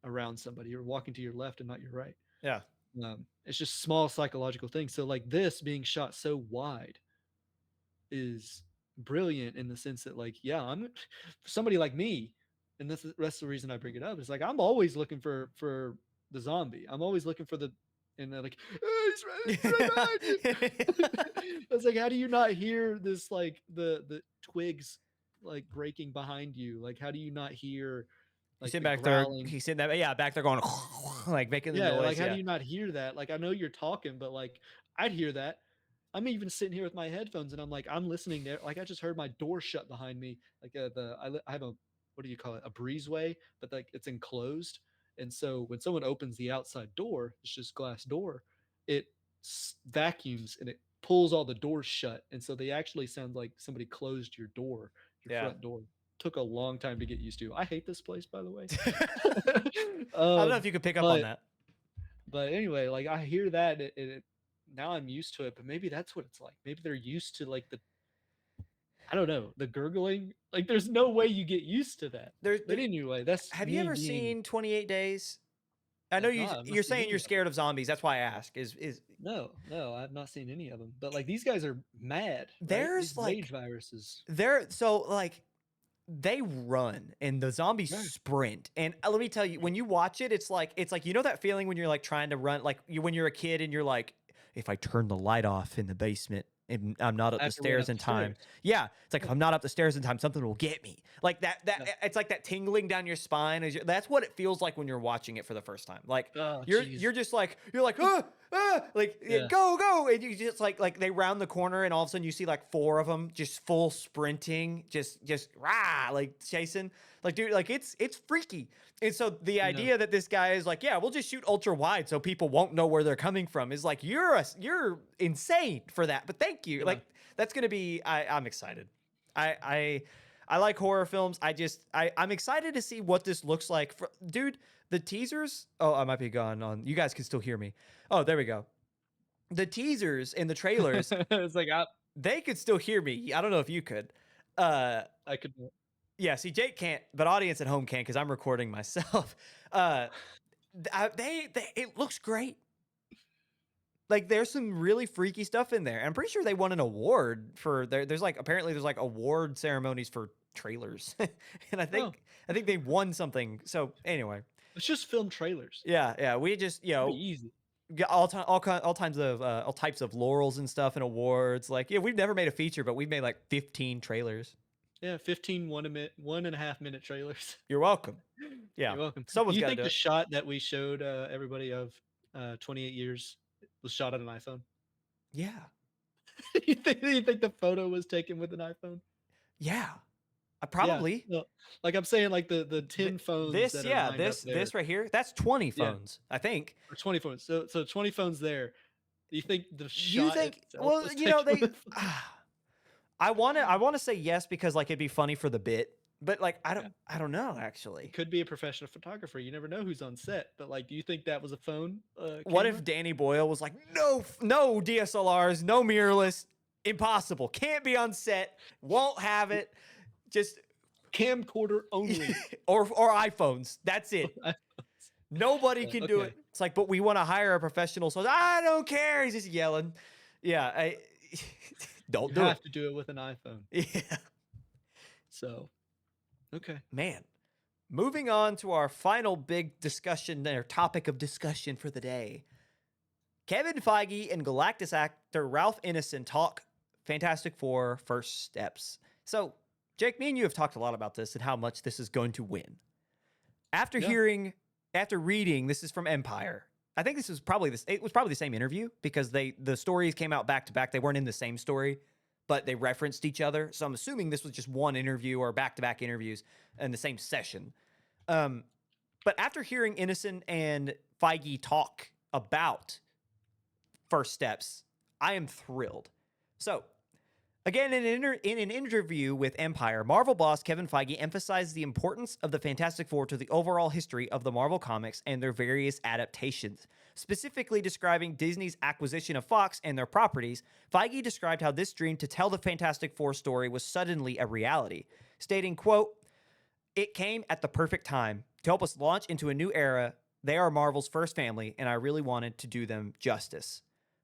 around somebody or walking to your left and not your right. yeah, It's just small psychological things. So like this being shot so wide is brilliant in the sense that like yeah I'm for somebody like me, and that's the reason I bring it up. It's like I'm always looking for the zombie. I'm always looking for the and they're like he's right behind you. It's like how do you not hear this like the twigs like breaking behind you? Like how do you not hear He's like sitting the back there. growling? He's sitting that, yeah, back there going like making the Yeah, like noise. how do Yeah, you not hear that? Like I know you're talking, but like I'd hear that. I'm even sitting here with my headphones and I'm like I'm listening there. Like I just heard my door shut behind me. Like I have a what do you call it? A breezeway, but like it's enclosed. And so when someone opens the outside door, it's just glass door. It vacuums and it pulls all the doors shut. And so they actually sound like somebody closed your door, your yeah. front door. Took a long time to get used to. I hate this place, by the way. I don't know if you could pick up on But that. anyway, like I hear that now I'm used to it, but maybe that's what it's like. Maybe they're used to like the I don't know, the gurgling. Like there's no way you get used to that. There, But anyway, that's have you me ever being seen 28 Days? I know No, I've not you're seen saying any you're of them. scared of zombies. That's why I ask. Is No, I've not seen any of them. But like these guys are mad, right? These there's rage like viruses. there so like they run and the zombies Right. sprint. And let me tell you, when you watch it, it's like you know that feeling when you're like trying to run, like when you're a kid and you're like, if I turn the light off in the basement and I'm not up I the have to run stairs up in the time. stairs. Yeah, it's like Yeah. if I'm not up the stairs in time, something will get me. Like that Yeah. it's like that tingling down your spine as that's what it feels like when you're watching it for the first time. Like Oh, you're jeez. just like you're like like yeah, Yeah. go, and you just like they round the corner and all of a sudden you see like four of them just full sprinting, just rah, like chasing. Like dude, like it's freaky. And so the No. idea that this guy is like, yeah, we'll just shoot ultra wide so people won't know where they're coming from is like you're insane for that. But thank you. Yeah. Like that's gonna be I'm excited. I I like horror films. I'm excited to see what this looks like. Dude, the teasers. Oh, I might be gone on. You guys can still hear me. Oh, there we go. The teasers and the trailers, It's like they could still hear me. I don't know if you could. Uh, I could. yeah. See, Jake can't, but audience at home can because I'm recording myself. Uh, it looks great. Like there's some really freaky stuff in there. And I'm pretty sure they won an award for there's like apparently there's like award ceremonies for trailers. And Oh, I think they won something. So anyway, let's just film trailers. yeah, we just It'd be easy. got all types of laurels and stuff and awards. Like, yeah, we've never made a feature, but we've made like 15 trailers. Yeah, 15 1.5 minute trailers. You're welcome. Yeah. You're welcome. Do Someone's you got to think do the it. shot that we showed everybody of 28 years was shot on an iPhone? Yeah. You think the photo was taken with an iPhone? Yeah. Yeah. Probably. No, like I'm saying, like the 10 phones This, that are yeah, lined up there, this right here, that's 20 yeah, phones, I think. or 20 phones. So 20 phones there. Do you think the You shot think, itself well, was you know, taken with they, a phone? I want to say yes because like it'd be funny for the bit, but like Yeah. I don't know actually. It could be a professional photographer. You never know who's on set. But like, do you think that was a phone What camera? if Danny Boyle was like, no DSLRs, no mirrorless, impossible, can't be on set, won't have it, just Camcorder only. or iPhones. That's it. Nobody can do Okay. it. It's like, but we want to hire a professional, so I don't care. He's just yelling. Yeah, don't You do it. have to do it with an iPhone. Yeah, So, okay. man. Moving on to our final big discussion, or topic of discussion for the day. Kevin Feige and Galactus actor Ralph Ineson talk Fantastic Four first steps. So, Jake, me and you have talked a lot about this and how much this is going to win. After Yeah. reading, this is from Empire. I think this was probably it was probably the same interview because the stories came out back to back. They weren't in the same story, but they referenced each other. So I'm assuming this was just one interview or back to back interviews in the same session. But after hearing Innocent and Feige talk about first steps, I am thrilled. So, again, in an interview with Empire, Marvel boss Kevin Feige emphasized the importance of the Fantastic Four to the overall history of the Marvel comics and their various adaptations. Specifically describing Disney's acquisition of Fox and their properties, Feige described how this dream to tell the Fantastic Four story was suddenly a reality, stating, quote, "It came at the perfect time to help us launch into a new era. They are Marvel's first family, and I really wanted to do them justice."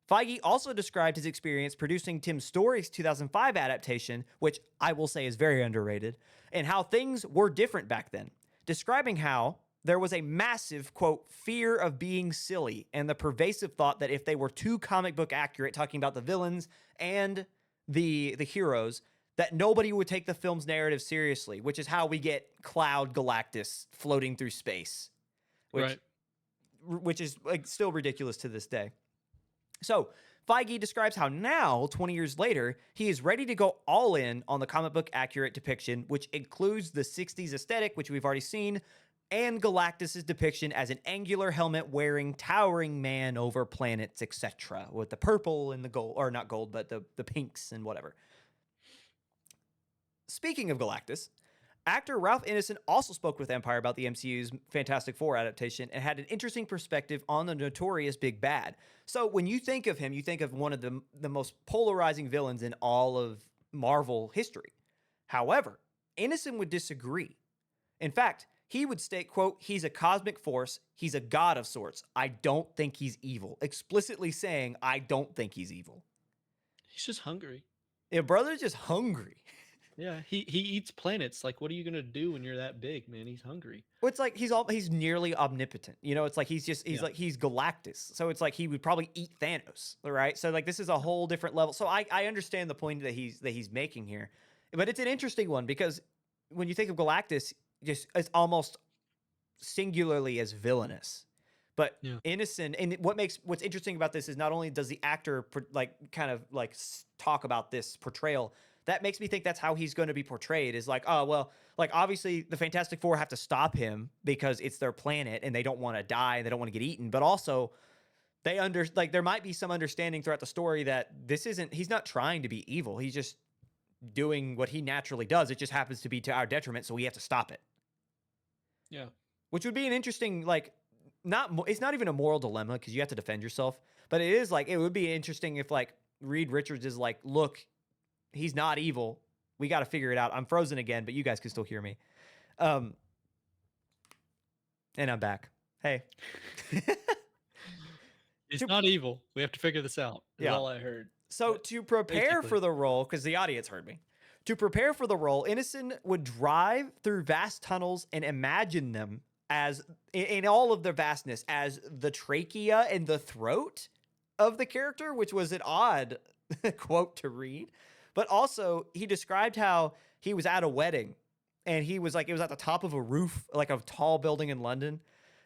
Feige also described his experience producing Tim Story's 2005 adaptation, which I will say is very underrated, and how things were different back then, describing how there was a massive, quote, fear of being silly and the pervasive thought that if they were too comic book accurate, talking about the villains and the heroes, that nobody would take the film's narrative seriously, which is how we get Cloud Galactus floating through space, Right. which is like still ridiculous to this day. So, Feige describes how now, 20 years later, he is ready to go all in on the comic book accurate depiction, which includes the 60s aesthetic, which we've already seen, and Galactus' depiction as an angular helmet wearing towering man over planets, etc., with the purple and the gold, or not gold, but the pinks and whatever. Speaking of Galactus, actor Ralph Ineson also spoke with Empire about the MCU's Fantastic Four adaptation and had an interesting perspective on the notorious Big Bad. So when you think of him, you think of one of the most polarizing villains in all of Marvel history. However, Ineson would disagree. In fact, he would state, quote, he's a cosmic force. He's a god of sorts. I don't think he's evil. Explicitly saying, I don't think he's evil. He's just hungry. Your brother's just hungry. Yeah, he eats planets. Like, what are you gonna do when you're that big, man? He's hungry. Well, it's like he's nearly omnipotent. You know, it's like Yeah. he's Galactus. So it's like he would probably eat Thanos, right? So like this is a whole different level. So I understand the point that he's making here. But it's an interesting one because when you think of Galactus, just it's almost singularly as villainous. But Yeah. innocent, and what's interesting about this is not only does the actor like kind of like talk about this portrayal, that makes me think that's how he's going to be portrayed. Is like, oh well, like obviously the Fantastic Four have to stop him because it's their planet and they don't want to die and they don't want to get eaten. But also, like there might be some understanding throughout the story that he's not trying to be evil. He's just doing what he naturally does. It just happens to be to our detriment, so we have to stop it. Yeah. Which would be an interesting like it's not even a moral dilemma because you have to defend yourself, but it is like it would be interesting if like Reed Richards is like, look, he's not evil. We got to figure it out. I'm frozen again, but you guys can still hear me. And I'm back. Hey. He's not evil. We have to figure this out. Is Yeah. all I heard. So to prepare basically. for the role, because the audience heard me, to prepare for the role, Innocent would drive through vast tunnels and imagine them as, in all of their vastness, as the trachea and the throat of the character, which was an odd quote to read. But also, he described how he was at a wedding and he was like, it was at the top of a roof, like a tall building in London.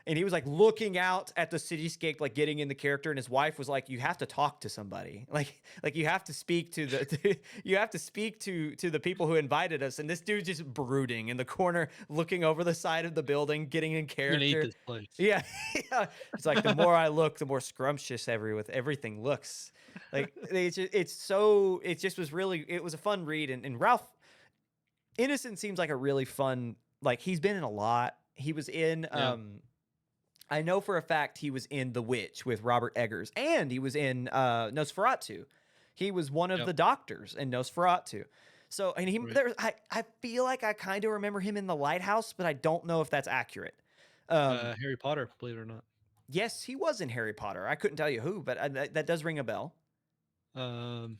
And he was like looking out at the cityscape, like getting in the character. And his wife was like, "You have to talk to somebody. Like you have to speak to the, you have to speak to the people who invited us." And this dude's just brooding in the corner, looking over the side of the building, getting in I'm gonna eat character. this place. Yeah, yeah. It's like the more I look, the more scrumptious everything looks. Like it just was really, it was a fun read. And Ralph Innocent seems like a really fun, like he's been in a lot. He was in Yeah. I know for a fact he was in The Witch with Robert Eggers, and he was in Nosferatu. He was one of Yep. the doctors in Nosferatu. So, and Right. I feel like I kind of remember him in The Lighthouse, but I don't know if that's accurate. Harry Potter, believe it or not. Yes, he was in Harry Potter. I couldn't tell you who, but that does ring a bell. Um,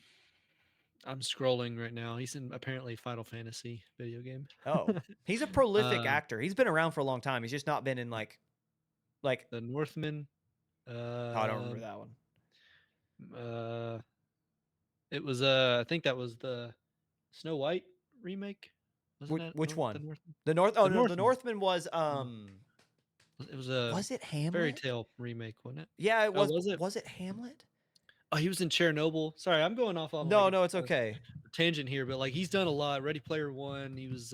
I'm scrolling right now. He's in apparently Final Fantasy video game. Oh, he's a prolific Um, actor. He's been around for a long time. He's just not been in like The Northman. oh, I don't remember that one. Uh, it was I think that was the Snow White remake. Wasn't that Which The one? Northman? The North? Oh The no, the Northman. Northman was It was a was it fairy Hamlet? tale remake, wasn't it? Yeah, it Oh, was. was it? Was it Hamlet? Oh, he was in Chernobyl. Sorry, I'm going off on like No, no, it's okay. a tangent here, but like he's done a lot. Ready Player One. He was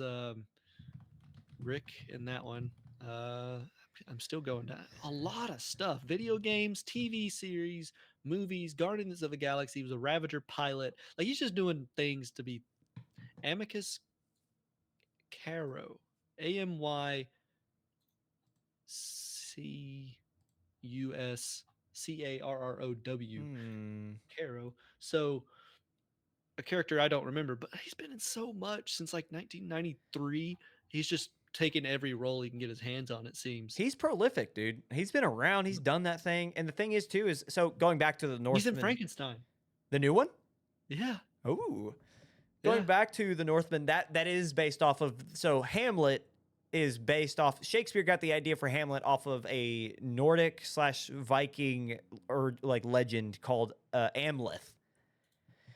Rick in that one. Uh, I'm still going down a lot of stuff. Video games, TV series, movies, Guardians of the Galaxy. He was a Ravager pilot. Like he's just doing things to be Amicus Caro. AMYCUSCARROW. Hmm. Caro. So a character I don't remember, but he's been in so much since like 1993. He's just taken every role he can get his hands on, it seems. He's prolific, dude. He's been around. He's done that thing. And the thing is, too, is so going back to the He's in Northman, Frankenstein. the new one. Yeah. Ooh, Yeah. going back to the Northman, that is based off of. So Hamlet is based off. Shakespeare got the idea for Hamlet off of a Nordic / Viking or like legend called Amleth.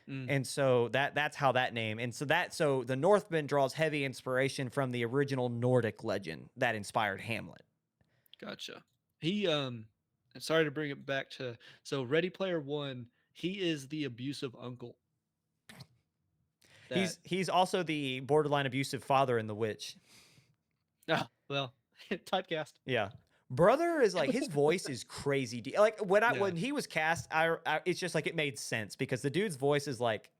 Mm, And so that's how that name. And so the Northman draws heavy inspiration from the original Nordic legend that inspired Hamlet. gotcha. He sorry to bring it back to so Ready Player One, he is the abusive uncle. That He's also the borderline abusive father in The Witch. ah, well, typecast. Yeah. Brother is like his voice is crazy. Like Yeah. when he was cast, it's just like it made sense because the dude's voice is like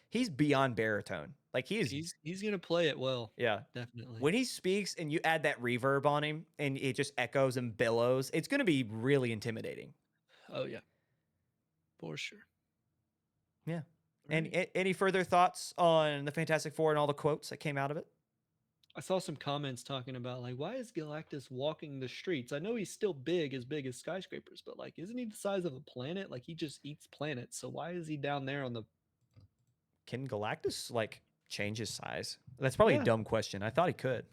he's beyond baritone. Like He's gonna play it well. yeah. Definitely. When he speaks and you add that reverb on him and it just echoes and billows, it's going to be really intimidating. Oh yeah. For sure. Yeah. Right. And any further thoughts on the Fantastic Four and all the quotes that came out of it? I saw some comments talking about like, why is Galactus walking the streets? I know he's still big as skyscrapers, but like, isn't he the size of a planet? Like, he just eats planets. So why is he down there on the? Can Galactus like change his size? That's probably a Yeah, dumb question. I thought he could.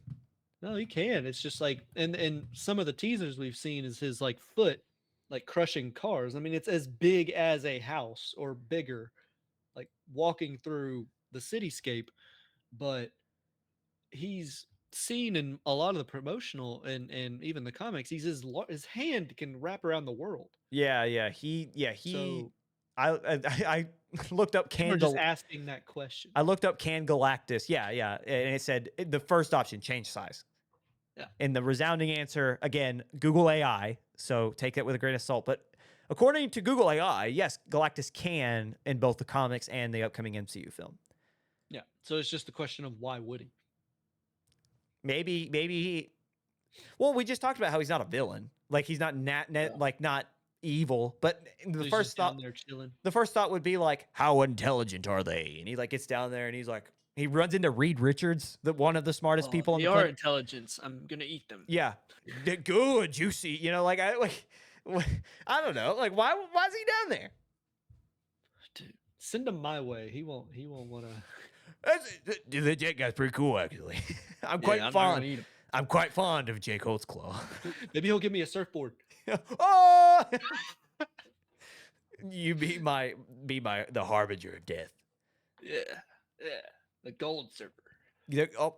no, he can. It's just like, and some of the teasers we've seen is his like foot, like crushing cars. I mean, it's as big as a house or bigger, like walking through the cityscape. But he's seen in a lot of the promotional and even the comics. He's his hand can wrap around the world. He. So I looked up people are just asking that question. I looked up can Galactus. Yeah, and it said the first option change size. Yeah. And the resounding answer again, Google AI. So take that with a grain of salt. But according to Google AI, yes, Galactus can in both the comics and the upcoming MCU film. Yeah. So it's just a question of why would he? Maybe he. Well, we just talked about how he's not a villain. Like he's not like not evil. But So the he's first just thought, down there chilling. the first thought would be like, how intelligent are they? And he like gets down there and he's like, he runs into Reed Richards, one of the smartest people on They the are planet. intelligence. I'm gonna eat them. Yeah, they're good, juicy. You know, like I don't know, like why is he down there? Dude, send him my way. He won't want to. The Jake guy's pretty cool, actually. I'm quite fond of Jake Holtzclaw. Maybe he'll give me a surfboard. Oh, you be the harbinger of death. Yeah, yeah. The gold surfer. Oh,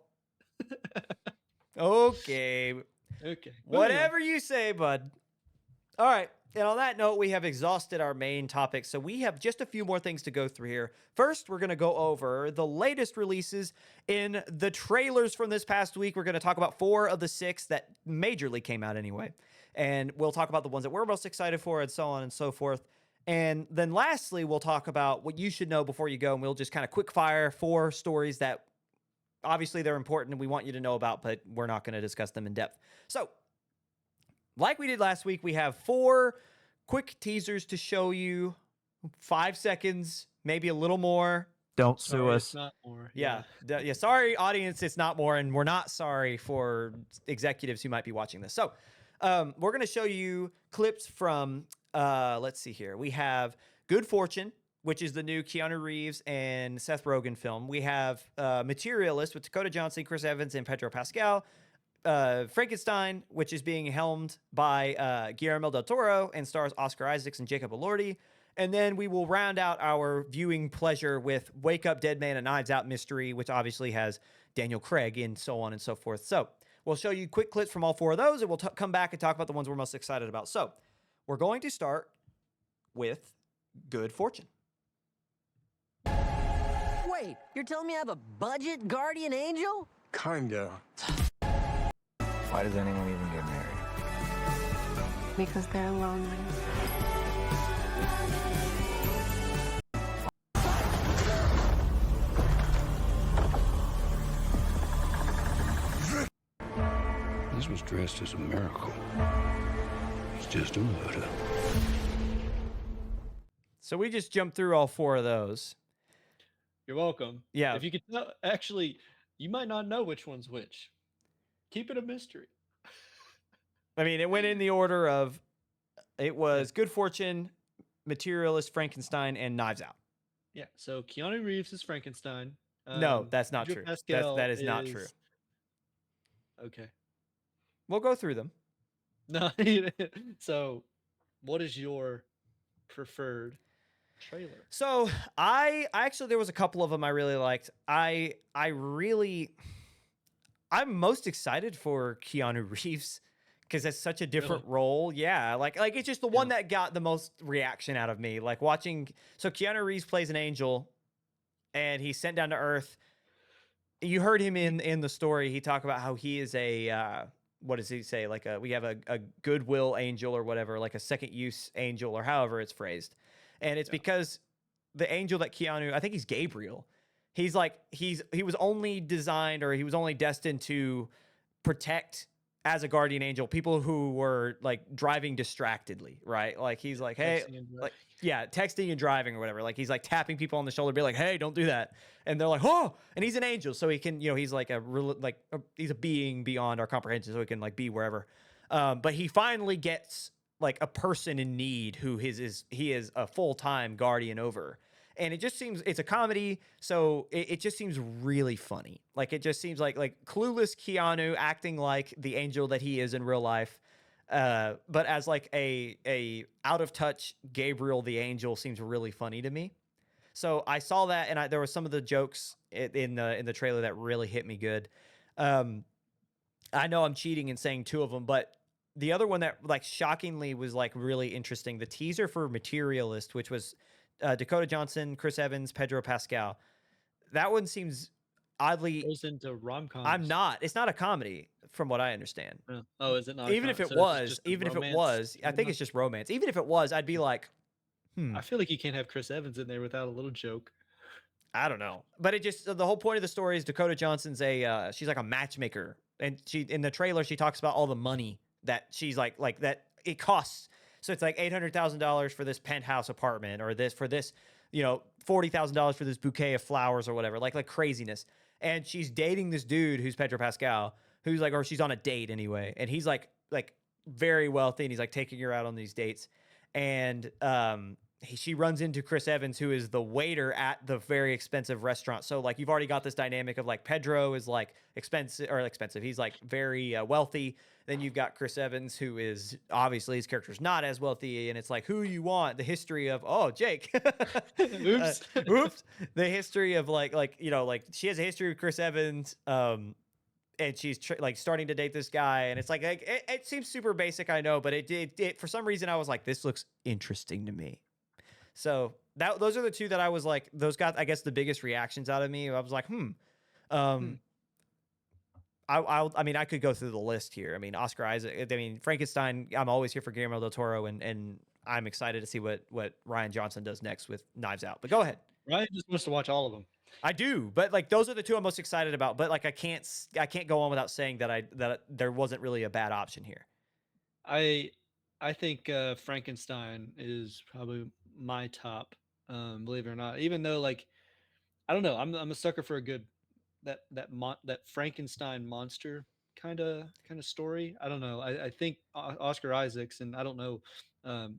okay. Okay. Whatever you say, bud. All right. And on that note, we have exhausted our main topic. So we have just a few more things to go through here. First, we're going to go over the latest releases in the trailers from this past week. We're going to talk about 4 of the 6 that majorly came out anyway. And we'll talk about the ones that we're most excited for and so on and so forth. And then lastly, we'll talk about what you should know before you go. And we'll just kind of quick fire 4 stories that obviously they're important and we want you to know about, but we're not going to discuss them in depth. So like we did last week, we have 4 quick teasers to show you. 5 seconds, maybe a little more. Don't sue us. It's not more. Yeah. Sorry, audience, it's not more. And we're not sorry for executives who might be watching this. So we're going to show you clips from, let's see here. We have Good Fortune, which is the new Keanu Reeves and Seth Rogen film. We have Materialist with Dakota Johnson, Chris Evans, and Pedro Pascal. Frankenstein, which is being helmed by Guillermo del Toro and stars Oscar Isaacs and Jacob Elordi. And then we will round out our viewing pleasure with Wake Up Dead Man, a Knives Out mystery, which obviously has Daniel Craig and so on and so forth. So we'll show you quick clips from all 4 of those, and we'll come back and talk about the ones we're most excited about. So we're going to start with Good Fortune. Wait, you're telling me I have a budget guardian angel? Kinda. Why does anyone even get married? Because they're lonely. This was dressed as a miracle. It's just a murder. So we just jumped through all 4 of those. You're welcome. Yeah. If you could tell, actually, you might not know which one's which. Keep it a mystery. I mean, it went in the order of, it was Good Fortune, Materialist, Frankenstein, and Knives Out. Yeah. So Keanu Reeves is Frankenstein. No, that's not Pedro true. Pascal That is not true. Okay. We'll go through them. No. So, what is your preferred trailer? So I actually, there was a couple of them I really liked. I'm most excited for Keanu Reeves because it's such a different role. Yeah, like it's just the one that got the most reaction out of me. Like watching, so Keanu Reeves plays an angel, and he's sent down to Earth. You heard him in the story. He talked about how he is a what does he say? Like we have a goodwill angel or whatever, like a second use angel or however it's phrased. And it's because the angel that Keanu, I think he's Gabriel. He's like, he was only designed, or he was only destined to protect as a guardian angel people who were like driving distractedly, right? Like he's like, hey, yeah, texting and driving or whatever. Like he's like tapping people on the shoulder, be like, "Hey, don't do that," and they're like, "Oh!" And he's an angel, so he can, he's like he's a being beyond our comprehension, so he can like be wherever. But he finally gets like a person in need who he is a full time guardian over. And it just seems it's a comedy, so it just seems really funny. Like it just seems like clueless Keanu acting like the angel that he is in real life, but as like a out of touch Gabriel the angel seems really funny to me. So I saw that, and there were some of the jokes in the trailer that really hit me good. I know I'm cheating and saying two of them, but the other one that like shockingly was like really interesting, the teaser for Materialist, which was Dakota Johnson, Chris Evans, Pedro Pascal. That one seems oddly. Goes into rom-coms. I'm not. It's not a comedy, from what I understand. Oh, is it not? Even if it so was, just a even if it romance was, I think drama? it's just romance. Even if it was, I'd be like, I feel like you can't have Chris Evans in there without a little joke. I don't know. But it just the whole point of the story is Dakota Johnson's she's like a matchmaker, and she in the trailer she talks about all the money that she's like that it costs. So it's like $800,000 for this penthouse apartment, or this $40,000 for this bouquet of flowers or whatever, like craziness. And she's dating this dude who's Pedro Pascal, who's like, or she's on a date anyway, and he's like very wealthy, and he's like taking her out on these dates, and she runs into Chris Evans, who is the waiter at the very expensive restaurant. So like you've already got this dynamic of like Pedro is like expensive. He's like very wealthy. Then you've got Chris Evans, who is obviously his character's not as wealthy, and it's like who you want. The history of Jake, Oops. oops. The history of like she has a history with Chris Evans, and she's like starting to date this guy, and it's like it seems super basic, I know, but it for some reason I was like, this looks interesting to me. So those are the two that I was like, those got, I guess, the biggest reactions out of me. I was like, I mean, I could go through the list here. I mean, Oscar Isaac, I mean, Frankenstein, I'm always here for Guillermo del Toro, and I'm excited to see what Rian Johnson does next with Knives Out. But go ahead. Ryan just wants to watch all of them. I do, but like those are the two I'm most excited about. But like I can't go on without saying that there wasn't really a bad option here. I think Frankenstein is probably my top, believe it or not. Even though, like, I don't know, I'm a sucker for a good that Frankenstein monster kind of story. I don't know. I think Oscar Isaacs, and I don't know,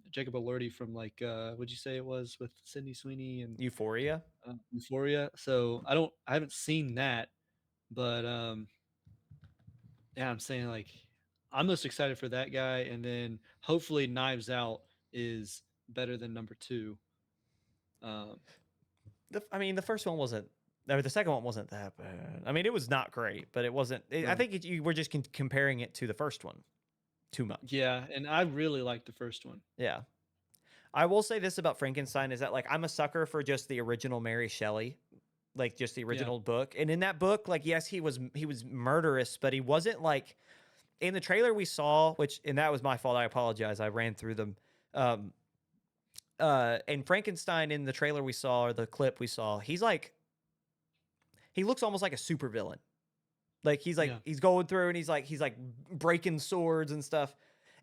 Jacob Elordi from like what'd you say it was with Sydney Sweeney and Euphoria. Euphoria. So I haven't seen that, but yeah, I'm saying like I'm most excited for that guy, and then hopefully Knives Out is better than number two. I mean, the first one wasn't, or the second one wasn't that bad. I mean, it was not great, but it wasn't. I think you were just comparing it to the first one too much. Yeah, and I really liked the first one. Yeah. I will say this about Frankenstein is that like I'm a sucker for just the original Mary Shelley, like just the original book. And in that book, like yes, he was murderous, but he wasn't like in the trailer we saw, and that was my fault. I apologize. I ran through them. And Frankenstein in the trailer we saw, or the clip we saw, he looks almost like a supervillain. Like he's going through and he's like breaking swords and stuff.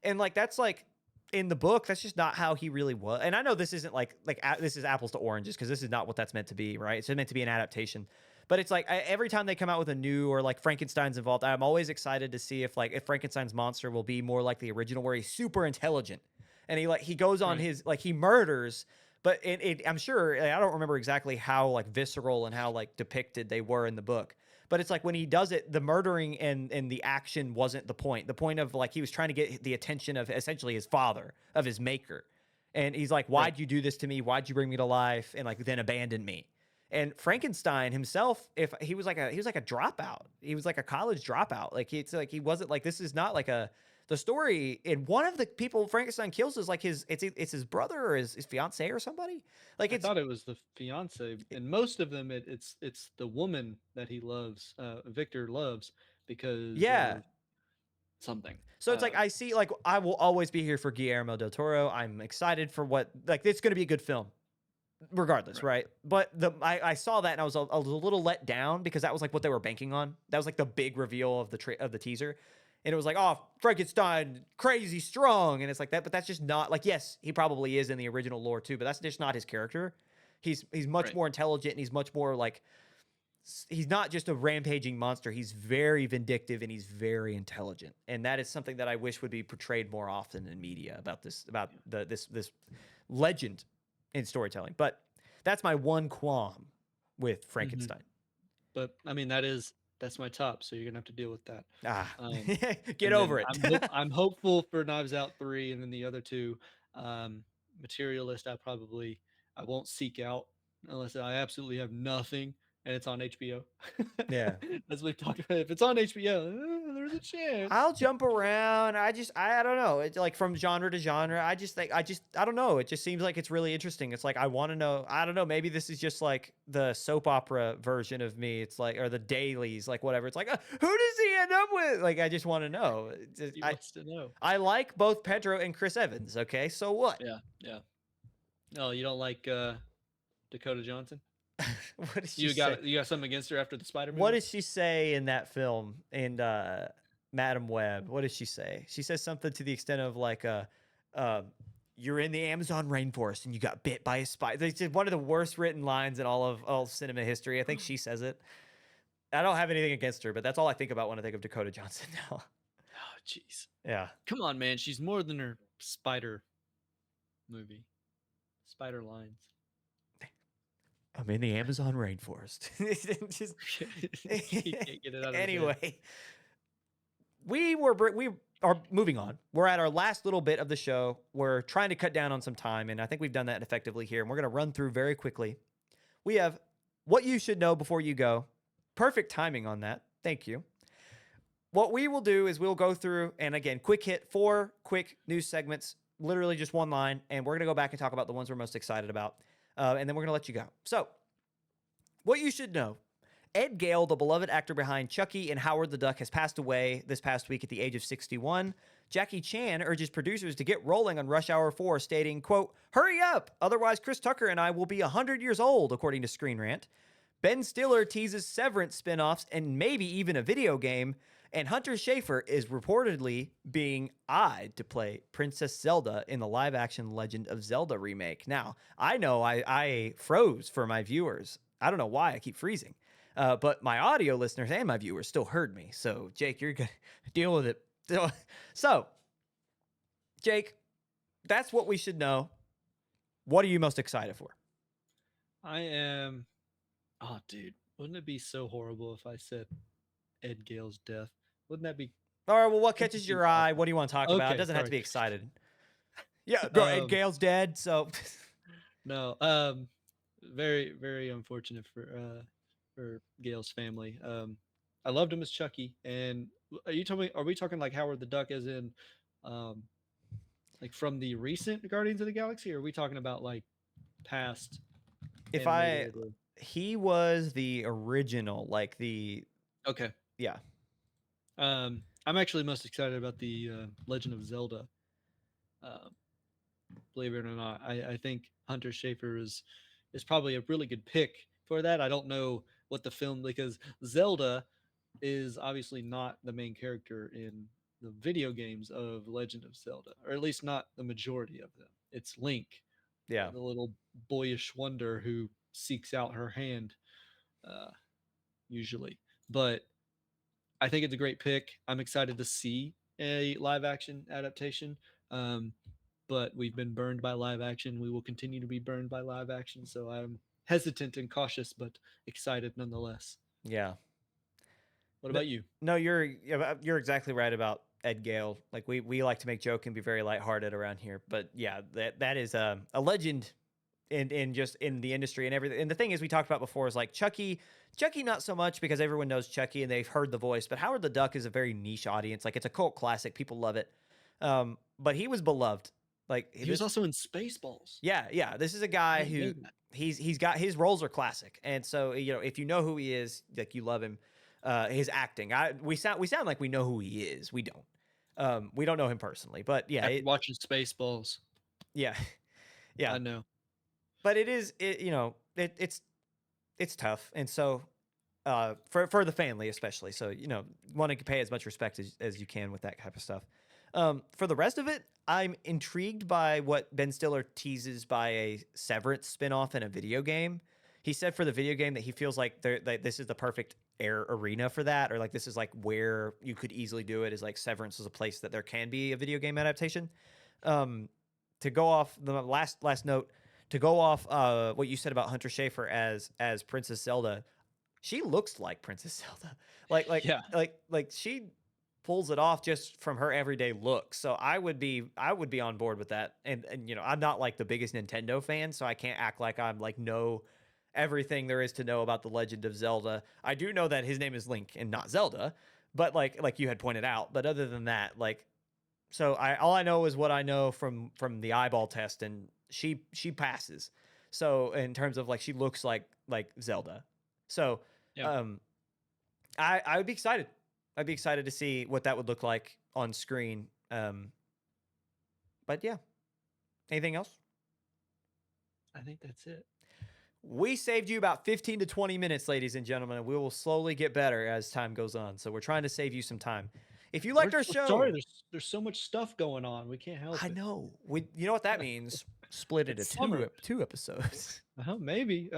And like that's like in the book, that's just not how he really was. And I know this isn't like this is apples to oranges, because this is not what that's meant to be, right? It's meant to be an adaptation. But it's like every time they come out with a new, or like Frankenstein's involved, I'm always excited to see if Frankenstein's monster will be more like the original, where he's super intelligent and he goes on his he murders. But I'm sure, I don't remember exactly how like visceral and how like depicted they were in the book. But it's like when he does it, the murdering and the action wasn't the point. The point of like he was trying to get the attention of essentially his father, of his maker. And he's like, why'd you do this to me? Why'd you bring me to life? And like then abandon me. And Frankenstein himself, if he was like a dropout. He was like a college dropout. Like he wasn't like, this is not like the story. And one of the people Frankenstein kills is like it's his brother or his fiance or somebody. Like I thought it was the fiance, and most of them it's the woman that he loves, Victor loves, because of something. So it's like I see, like I will always be here for Guillermo del Toro. I'm excited for what, like it's going to be a good film, regardless, right? But I saw that and I was a little let down, because that was like what they were banking on. That was like the big reveal of the teaser. And it was like, oh, Frankenstein, crazy strong. And it's like that, but that's just not like, yes, he probably is in the original lore too, but that's just not his character. He's much Right. more intelligent and he's much more like, he's not just a rampaging monster. He's very vindictive and he's very intelligent. And that is something that I wish would be portrayed more often in media about this legend in storytelling. But that's my one qualm with Frankenstein. But I mean, that's my top, so you're gonna have to deal with that. Ah, Um, get and then over it. I'm hopeful for Knives Out 3, and then the other two, Materialist. I won't seek out unless I absolutely have nothing, and it's on HBO. Yeah. As we've talked about, if it's on HBO, there's a chance. I'll jump around. I don't know. It's like from genre to genre. I don't know. It just seems like it's really interesting. It's like, I want to know. I don't know. Maybe this is just like the soap opera version of me. It's like, or the dailies, like whatever. It's like, who does he end up with? Like, I just want to know. He wants to know. I like both Pedro and Chris Evans. Okay. So what? Yeah, yeah. No, you don't like Dakota Johnson? What did she You say? got something against her after the Spider movie? What did she say in that film? And Madam Web, what did she say? She says something to the extent of like, you're in the Amazon rainforest and you got bit by a spider. It's just one of the worst written lines in all of cinema history. I think she says it. I don't have anything against her, but that's all I think about when I think of Dakota Johnson now. Oh, jeez. Yeah. Come on, man. She's more than her spider movie. Spider lines. I'm in the Amazon rainforest. Just, He can't get it out of his head. anyway, we are moving on. We're at our last little bit of the show. We're trying to cut down on some time, and I think we've done that effectively here. And we're going to run through very quickly. We have what you should know before you go. Perfect timing on that. Thank you. What we will do is we'll go through, and again, quick hit, 4 quick news segments, literally just one line, and we're going to go back and talk about the ones we're most excited about. And then we're going to let you go. So, what you should know. Ed Gale, the beloved actor behind Chucky and Howard the Duck, has passed away this past week at the age of 61. Jackie Chan urges producers to get rolling on Rush Hour 4, stating, quote, "Hurry up, otherwise Chris Tucker and I will be 100 years old," according to Screen Rant. Ben Stiller teases Severance spin-offs and maybe even a video game. And Hunter Schafer is reportedly being eyed to play Princess Zelda in the live-action Legend of Zelda remake. Now, I know I froze for my viewers. I don't know why I keep freezing. But my audio listeners and my viewers still heard me. So, Jake, you're going to deal with it. So, Jake, that's what we should know. What are you most excited for? I am. Oh, dude. Wouldn't it be so horrible if I said Ed Gale's death? Wouldn't that be? All right, well, what catches your eye? What do you want to talk about? It Okay, doesn't have to sorry. be excited. Yeah, bro, Ed Gale's dead, so... No. Very, very unfortunate for Gale's family. I loved him as Chucky, and are we talking like Howard the Duck, as in, like from the recent Guardians of the Galaxy, or are we talking about like past? He was the original, like the... Okay. Yeah. I'm actually most excited about the Legend of Zelda. Believe it or not, I think Hunter Schafer is probably a really good pick for that. I don't know what the film, because Zelda is obviously not the main character in the video games of Legend of Zelda, or at least not the majority of them. It's Link, Yeah. the little boyish wonder who seeks out her hand, usually. But I think it's a great pick. I'm excited to see a live action adaptation. But we've been burned by live action. We will continue to be burned by live action. So I'm hesitant and cautious, but excited nonetheless. Yeah. What about you? No, you're exactly right about Ed Gale. Like we like to make joke and be very lighthearted around here, but yeah, that is a legend in just in the industry and everything. And the thing is, we talked about before, is like Chucky not so much because everyone knows Chucky and they've heard the voice, but Howard the Duck is a very niche audience. Like, it's a cult classic, people love it. But he was beloved. Like, He was also in Spaceballs. Yeah. This is a guy who he's got, his roles are classic, and so if you know who he is, like, you love him. His acting, we sound like we know who he is. We don't. We don't know him personally, but yeah, After watching Spaceballs. yeah. I know. But it's tough, and so for the family especially. So want to pay as much respect as you can with that type of stuff. For the rest of it, I'm intrigued by what Ben Stiller teases by a Severance spinoff in a video game. He said for the video game that he feels like this is the perfect arena for that, or like this is like where you could easily do it. Is like Severance is a place that there can be a video game adaptation. To go off the last note, to go off what you said about Hunter Schafer as Princess Zelda, she looks like Princess Zelda. Yeah. Like she pulls it off just from her everyday look. So I would be on board with that. And I'm not like the biggest Nintendo fan, so I can't act like I'm like know everything there is to know about the Legend of Zelda. I do know that his name is Link and not Zelda, but like you had pointed out. But other than that, like, so all I know is what I know from the eyeball test, and she passes. So in terms of like she looks like Zelda. So Yeah. I would be excited. I'd be excited to see what that would look like on screen. But yeah. Anything else? I think that's it. We saved you about 15 to 20 minutes, ladies and gentlemen, and we will slowly get better as time goes on. So we're trying to save you some time. If you liked our show, sorry, there's so much stuff going on. We can't help I it. know. You know what that means? Split it It's into summer. two episodes. Maybe.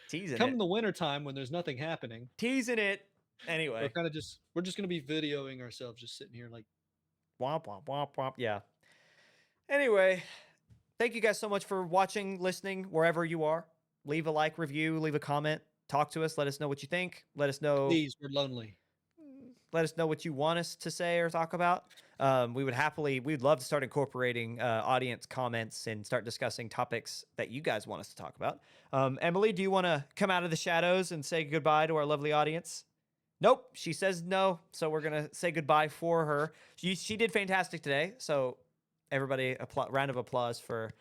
Teasing Come it. in the wintertime when there's nothing happening. Teasing it. Anyway. We're just gonna be videoing ourselves just sitting here like Womp, womp, womp, womp. Yeah. Anyway, thank you guys so much for watching, listening, wherever you are. Leave a like, review, leave a comment, talk to us, let us know what you think. Let us know. please, we're lonely. Let us know what you want us to say or talk about. We'd love to start incorporating audience comments and start discussing topics that you guys want us to talk about. Emily, do you want to come out of the shadows and say goodbye to our lovely audience? Nope, she says no, so we're going to say goodbye for her. She did fantastic today, so everybody, round of applause for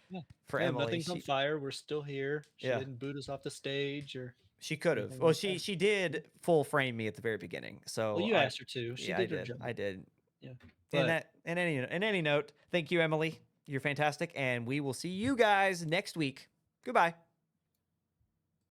Emily. Nothing's on fire. We're still here. She Yeah. didn't boot us off the stage or. She could have. anything Well, like that. she did full frame me at the very beginning. So Well, you asked her to. She yeah, did I her did. job. I did. Yeah. In any note, thank you, Emily. You're fantastic, and we will see you guys next week. Goodbye.